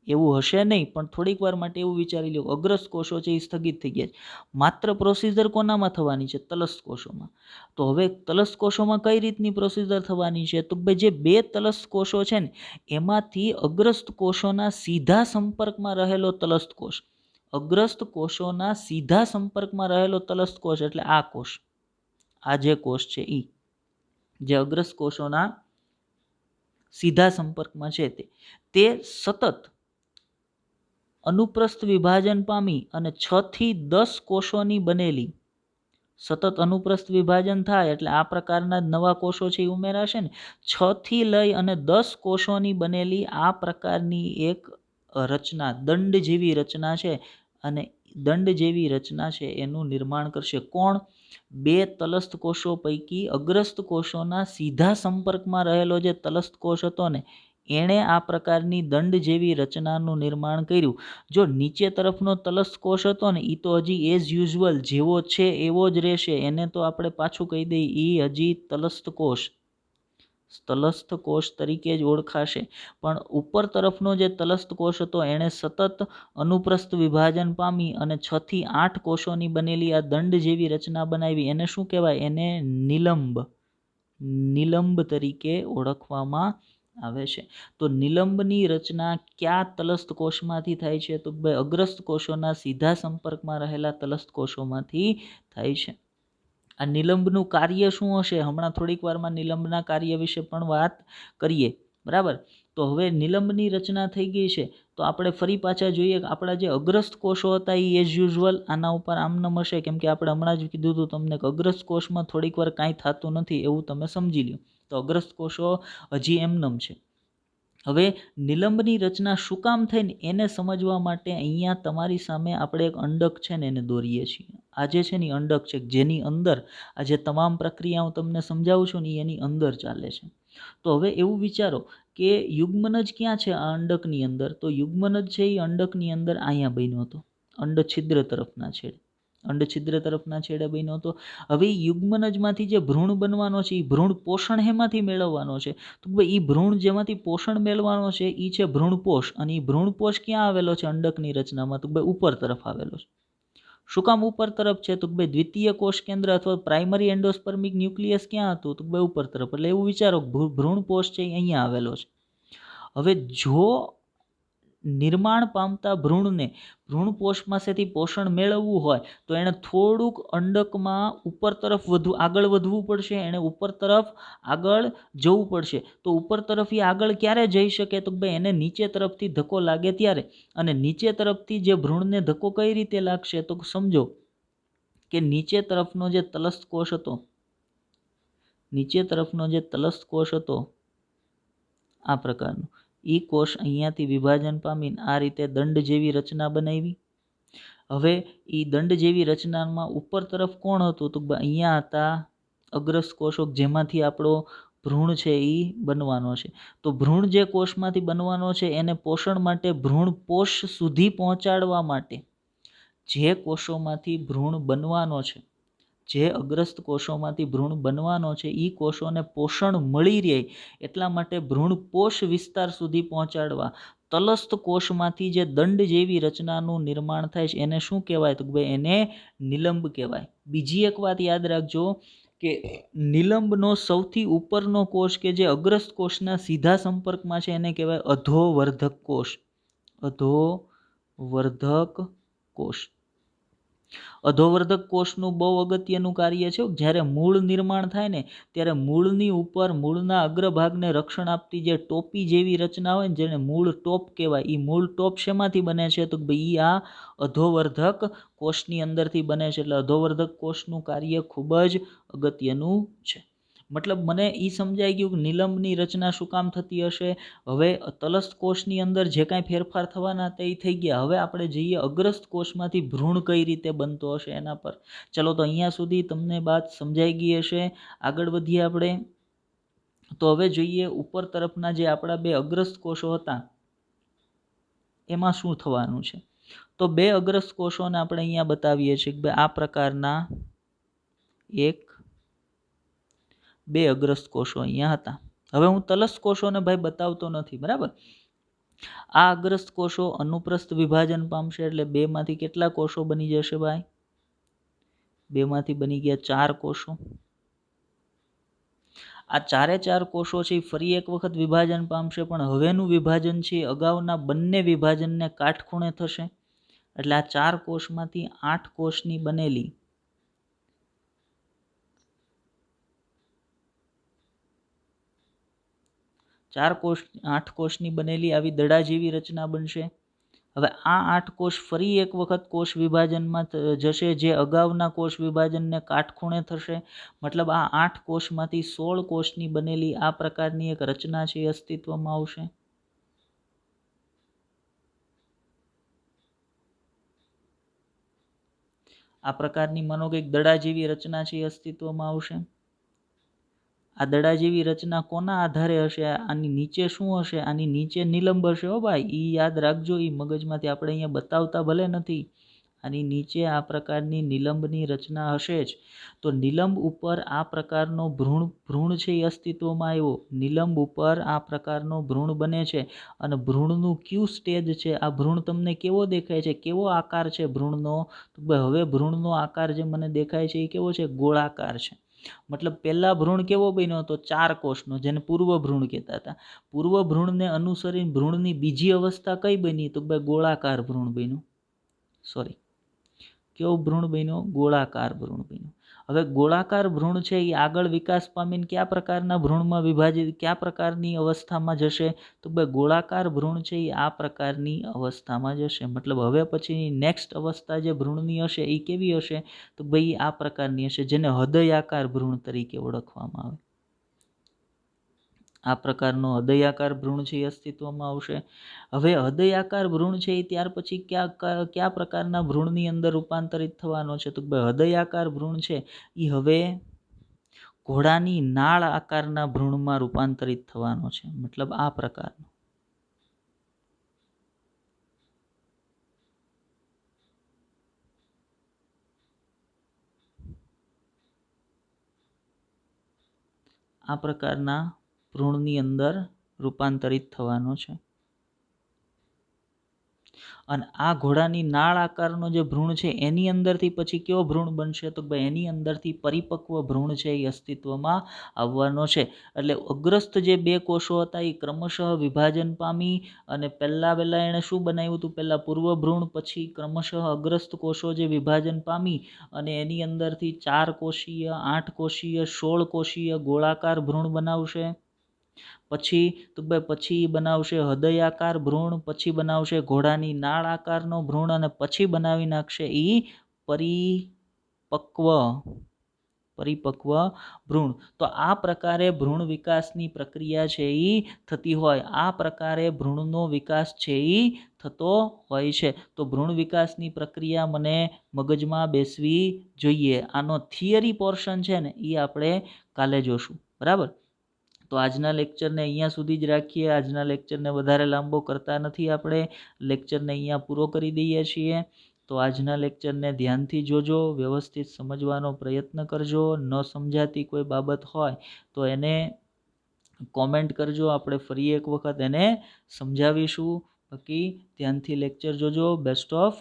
એવું હશે નહીં, પણ થોડીક વાર માટે એવું વિચારી લો, અગ્રસ્ત કોષો છે એ સ્થગિત થઈ ગયા છે. માત્ર પ્રોસિજર કોનામાં થવાની છે? તલસ્થ કોષોમાં. તો હવે તલસ્થ કોષોમાં કઈ રીતની પ્રોસિજર થવાની છે? તો ભાઈ જે 2 તલસ્થ કોષો છે ને એમાંથી અગ્રસ્ત કોષોના સીધા સંપર્કમાં રહેલો તલસ્થ કોષ, અગ્રસ્ત કોષોના સીધા સંપર્કમાં રહેલો તલસ્થ કોષ એટલે આ કોષ, આ જે કોષ છે એ જે અગ્રસ્ત કોષોના સીધા સંપર્કમાં છે તે સતત અનુપ્રસ્થ વિભાજન પામી અને 6 થી 10 કોષોની બનેલી, સતત અનુપ્રસ્થ વિભાજન થાય એટલે આ પ્રકારના નવા કોષો છે એ ઉમેરાશે ને, 6 થી લઈ અને 10 કોષોની બનેલી આ પ્રકારની એક રચના, દંડ જેવી રચના છે. અને દંડ જેવી રચના છે એનું નિર્માણ કરશે કોણ? 2 તલસ્થ કોષો પૈકી અગ્રસ્ત કોષોના સીધા સંપર્કમાં રહેલો જે તલસ્થ કોષ હતો ને એણે આ પ્રકારની દંડ જેવી રચનાનું નિર્માણ કર્યું. જો નીચે તરફનો તલસ્થ કોષ હતો ને એ તો હજી એઝ યુઝ્યુઅલ જેવો છે એવો જ રહેશે, એને તો આપણે પાછું કહી દઈએ એ હજી તલસ્થ કોષ તરીકે જ ઓળખાશે. પણ ઉપર તરફનો જે તલસ્થ કોષ હતો એણે સતત અનુપ્રસ્થ વિભાજન પામી અને 6 થી 8 કોષોની બનેલી આ દંડ જેવી રચના બનાવી. એને શું કહેવાય? એને નિલંબ તરીકે ઓળખવામાં આવે છે. તો નિલંબની રચના કયા તલસ્થ કોષમાંથી થાય છે? તો ભાઈ અગ્રસ્ત કોષોના સીધા સંપર્કમાં રહેલા તલસ્થ કોષોમાંથી થાય છે. આ નિલંબનું કાર્ય શું હશે? હમણાં થોડીક વારમાં નિલંબના કાર્ય વિશે પણ વાત કરીએ, બરાબર? તો હવે નિલંબની રચના થઈ ગઈ છે તો આપણે ફરી પાછા જોઈએ કે આપણા જે અગ્રસ્ત કોષો હતા એ એઝ યુઝ્યુઅલ આના ઉપર આમનામ હશે, કેમ કે આપણે હમણાં જ કીધું હતું તમને કે અગ્રસ્ત કોષમાં થોડીક વાર કાંઈ થતું નથી એવું તમે સમજી લો. તો અગ્રસ્ત કોષો હજી એમનેમ છે. હવે નિલંબની રચના શું કામ થઈને એને સમજવા માટે અહીંયા તમારી સામે આપણે એક અંડક છે ને એને દોરીએ છીએ. આ જે છે ને અંડક છે જેની અંદર આ જે તમામ પ્રક્રિયાઓ તમને સમજાવું છું ને એની અંદર ચાલે છે. તો હવે એવું વિચારો કે યુગ્મનજ ક્યાં છે આ અંડકની અંદર? તો યુગ્મનજ છે એ અંડકની અંદર અહીંયા બન્યો હતો, અંડછિદ્ર તરફના છેડે બન્યો હતો. હવે યુગ્મનજમાંથી જે ભ્રૂણ બનવાનો છે એ ભ્રૂણ પોષણ હેમાંથી મેળવવાનો છે? તો ભાઈ એ ભ્રૂણ જેમાંથી પોષણ મેળવવાનો છે એ છે ભ્રૂણપોષ. અને એ ભ્રૂણપોષ ક્યાં આવેલો છે અંડકની રચનામાં? તો ભાઈ ઉપર તરફ આવેલો છે. શું કામ ઉપર તરફ છે? તો ભાઈ દ્વિતીય કોષ કેન્દ્ર અથવા પ્રાઇમરી એન્ડોસ્પર્મિક ન્યુક્લિયસ ક્યાં હતું? તો ભાઈ ઉપર તરફ. એટલે એવું વિચારો ભ્રૂણપોષ છે અહીંયા આવેલો છે. હવે જો નિર્માણ પામતા ભ્રૂણને ભ્રૂણપોષમાંથી પોષણ મેળવવું હોય તો એણે થોડુંક અંડકમાં ઉપર તરફ આગળ વધવું પડશે, એણે ઉપર તરફ આગળ જવું પડશે. તો ઉપર તરફ એ આગળ ક્યારે જઈ શકે? તો ભાઈ એને નીચે તરફથી ધક્કો લાગે ત્યારે. અને નીચે તરફથી જે ભ્રૂણને ધક્કો કઈ રીતે લાગશે? તો સમજો કે નીચે તરફનો જે તલસ્થ કોષ હતો આ પ્રકારનો, એ કોષ અહીંયાથી વિભાજન પામીને આ રીતે દંડ જેવી રચના બનાવી. હવે એ દંડ જેવી રચનામાં ઉપર તરફ કોણ હતું? તો અહીંયા હતા અગ્રસ્ત કોષો જેમાંથી આપણો ભ્રૂણ છે એ બનવાનો છે. તો ભ્રૂણ જે કોષમાંથી બનવાનો છે એને પોષણ માટે ભ્રૂણપોષ સુધી પહોંચાડવા માટે જે કોષોમાંથી ભ્રૂણ બનવાનો છે જે અગ્રસ્ત કોષોમાંથી ભ્રૂણ બનવાનો છે એ કોષોને પોષણ મળી રહે એટલા માટે ભ્રૂણપોષ વિસ્તાર સુધી પહોંચાડવા તલસ્થ કોષમાંથી જે દંડ જેવી રચનાનું નિર્માણ થાય છે એને શું કહેવાય? તો ભાઈ એને નિલંબ કહેવાય. બીજી એક વાત યાદ રાખજો કે નિલંબનો સૌથી ઉપરનો કોષ કે જે અગ્રસ્ત કોષના સીધા સંપર્કમાં છે એને કહેવાય અધોવર્ધક કોષ. અધોવર્ધક કોષ. અધોવર્ધક કોષનું બહુ અગત્યનું કાર્ય છે. જ્યારે મૂળ નિર્માણ થાય ને ત્યારે મૂળની ઉપર મૂળના અગ્રભાગને રક્ષણ આપતી જે ટોપી જેવી રચના હોય ને જેને મૂળ ટોપ કહેવાય, એ મૂળ ટોપ શેમાંથી બને છે? તો ભાઈ આ અધોવર્ધક કોષની અંદરથી બને છે. એટલે અધોવર્ધક કોષનું કાર્ય ખૂબ જ અગત્યનું છે. મતલબ મને એ સમજાઈ ગયું કે નિલંબની રચના શું કામ થતી હશે. હવે તલસ્થ કોષની અંદર જે કાંઈ ફેરફાર થવાના તે થઈ ગયા. હવે આપણે જઈએ અગ્રસ્ત કોષમાંથી ભ્રૂણ કઈ રીતે બનતો હશે એના પર. ચલો તો અહીંયા સુધી તમને વાત સમજાઈ ગઈ હશે. આગળ વધીએ આપણે. તો હવે જોઈએ ઉપર તરફના જે આપણા બે અગ્રસ્ત કોષો હતા એમાં શું થવાનું છે. તો બે અગ્રસ્ત કોષોને આપણે અહીંયા બતાવીએ છીએ કે આ પ્રકારના બે અગ્રસ્ત કોષો અહીંયા હતા. હવે હું તલસ્થ કોષોને ભાઈ બતાવતો નથી, બરાબર. આ અગ્રસ્ત કોષો અનુપ્રસ્થ વિભાજન પામશે એટલે બેમાંથી કેટલા કોષો બની જશે ભાઈ? બેમાંથી બની ગયા 4 કોષો. આ ચાર કોષો છે ફરી એક વખત વિભાજન પામશે, પણ હવેનું વિભાજન છે અગાઉના બંને વિભાજનને કાટખૂણે થશે. એટલે આ 4 કોષમાંથી 8 કોષની બનેલી 8 કોષની બનેલી આવી દડા જેવી રચના બનશે. હવે આ 8 કોષ ફરી એક વખત કોષ વિભાજનમાં જશે જે અગાઉના કોષ વિભાજનને કાટખૂણે થશે. મતલબ આ 8 કોષમાંથી 16 કોષની બનેલી આ પ્રકારની એક રચના છે એ અસ્તિત્વમાં આવશે. આ પ્રકારની માનો કે દડા જેવી રચના છે એ અસ્તિત્વમાં આવશે. આ દડા જેવી રચના કોના આધારે હશે? આની નીચે શું હશે? આની નીચે નિલંબ હશે. હો ભાઈ, એ યાદ રાખજો. એ મગજમાંથી આપણે અહીંયા બતાવતા ભલે નથી. આની નીચે આ પ્રકારની નિલંબની રચના હશે જ. તો નિલંબ ઉપર આ પ્રકારનો ભ્રૂણ છે એ અસ્તિત્વમાં આવ્યો. નિલંબ ઉપર આ પ્રકારનો ભ્રૂણ બને છે અને ભ્રૂણનું કયું સ્ટેજ છે? આ ભ્રૂણ તમને કેવો દેખાય છે? કેવો આકાર છે ભ્રૂણનો? તો હવે ભ્રૂણનો આકાર જે મને દેખાય છે એ કેવો છે? ગોળાકાર છે. મતલબ પહેલા ભ્રૂણ કેવો બન્યો હતો? 4 કોષનો, જેને પૂર્વ ભ્રૂણ કહેતા હતા. પૂર્વ ભ્રૂણને અનુસરીને ભ્રૂણની બીજી અવસ્થા કઈ બની? તો ભાઈ ગોળાકાર ભ્રૂણ બન્યું. કેવું ભ્રૂણ બન્યું? ગોળાકાર ભ્રૂણ બન્યું. હવે ગોળાકાર ભ્રૂણ છે એ આગળ વિકાસ પામીને કયા પ્રકારના ભ્રૂણમાં વિભાજિત, કયા પ્રકારની અવસ્થામાં જશે? તો ભાઈ ગોળાકાર ભ્રૂણ છે એ આ પ્રકારની અવસ્થામાં જશે. મતલબ હવે પછીની નેક્સ્ટ અવસ્થા જે ભ્રૂણની હશે એ કેવી હશે? તો ભાઈ આ પ્રકારની હશે, જેને હૃદયાકાર ભ્રૂણ તરીકે ઓળખવામાં આવે. આ પ્રકારનો હૃદયાકાર ભ્રૂણ છે એ અસ્તિત્વમાં આવશે. હવે હૃદયાકાર ભ્રૂણ છે એ ત્યાર પછી કયા પ્રકારના ભ્રૂણની અંદર રૂપાંતરિત થવાનો છે? તો હૃદયાકાર ભ્રૂણ છે એ હવે ઘોડાની નાળ આકારના ભ્રૂણમાં રૂપાંતરિત થવાનો છે. મતલબ આ પ્રકારનો. આ પ્રકારના ભ્રૂણની અંદર રૂપાંતરિત થવાનો છે. અને આ ઘોડાની નાળ આકારનો જે ભ્રૂણ છે એની અંદરથી પછી કયો ભ્રૂણ બનશે? તો ભાઈ એની અંદરથી પરિપક્વ ભ્રૂણ છે એ અસ્તિત્વમાં આવવાનો છે. એટલે અગ્રસ્ત જે બે કોષો હતા એ ક્રમશઃ વિભાજન પામી અને પહેલાં એણે શું બનાવ્યું હતું? પહેલાં પૂર્વ ભ્રૂણ, પછી ક્રમશઃ અગ્રસ્ત કોષો જે વિભાજન પામી અને એની અંદરથી 4 કોષીય, 8 કોષીય, 16 કોષીય ગોળાકાર ભ્રૂણ બનાવશે. પછી બનાવશે હૃદયાકાર ભ્રૂણ, પછી બનાવશે ઘોડાની નાળ આકારનો ભ્રૂણ અને પછી બનાવી નાખશે એ પરિપક્વ ભ્રૂણ. તો આ પ્રકારે ભ્રૂણ વિકાસની પ્રક્રિયા છે એ થતી હોય. આ પ્રકારે ભ્રૂણનો વિકાસ છે એ થતો હોય છે. તો ભ્રૂણ વિકાસની પ્રક્રિયા મને મગજમાં બેસવી જોઈએ. આનો થિયરી પોર્શન છે ને એ આપણે કાલે જોશું, બરાબર. તો આજના લેક્ચરને અહીંયા સુધી જ રાખીએ. આજના લેક્ચરને વધારે લાંબો કરતા નથી. આપણે લેક્ચરને અહીંયા પૂરો કરી દઈએ છીએ. તો આજના લેક્ચરને ધ્યાનથી જોજો, વ્યવસ્થિત સમજવાનો પ્રયત્ન કરજો. ન સમજાતી કોઈ બાબત હોય તો એને કોમેન્ટ કરજો, આપણે ફરી એક વખત એને સમજાવીશું. બાકી ધ્યાનથી લેક્ચર જોજો. Best of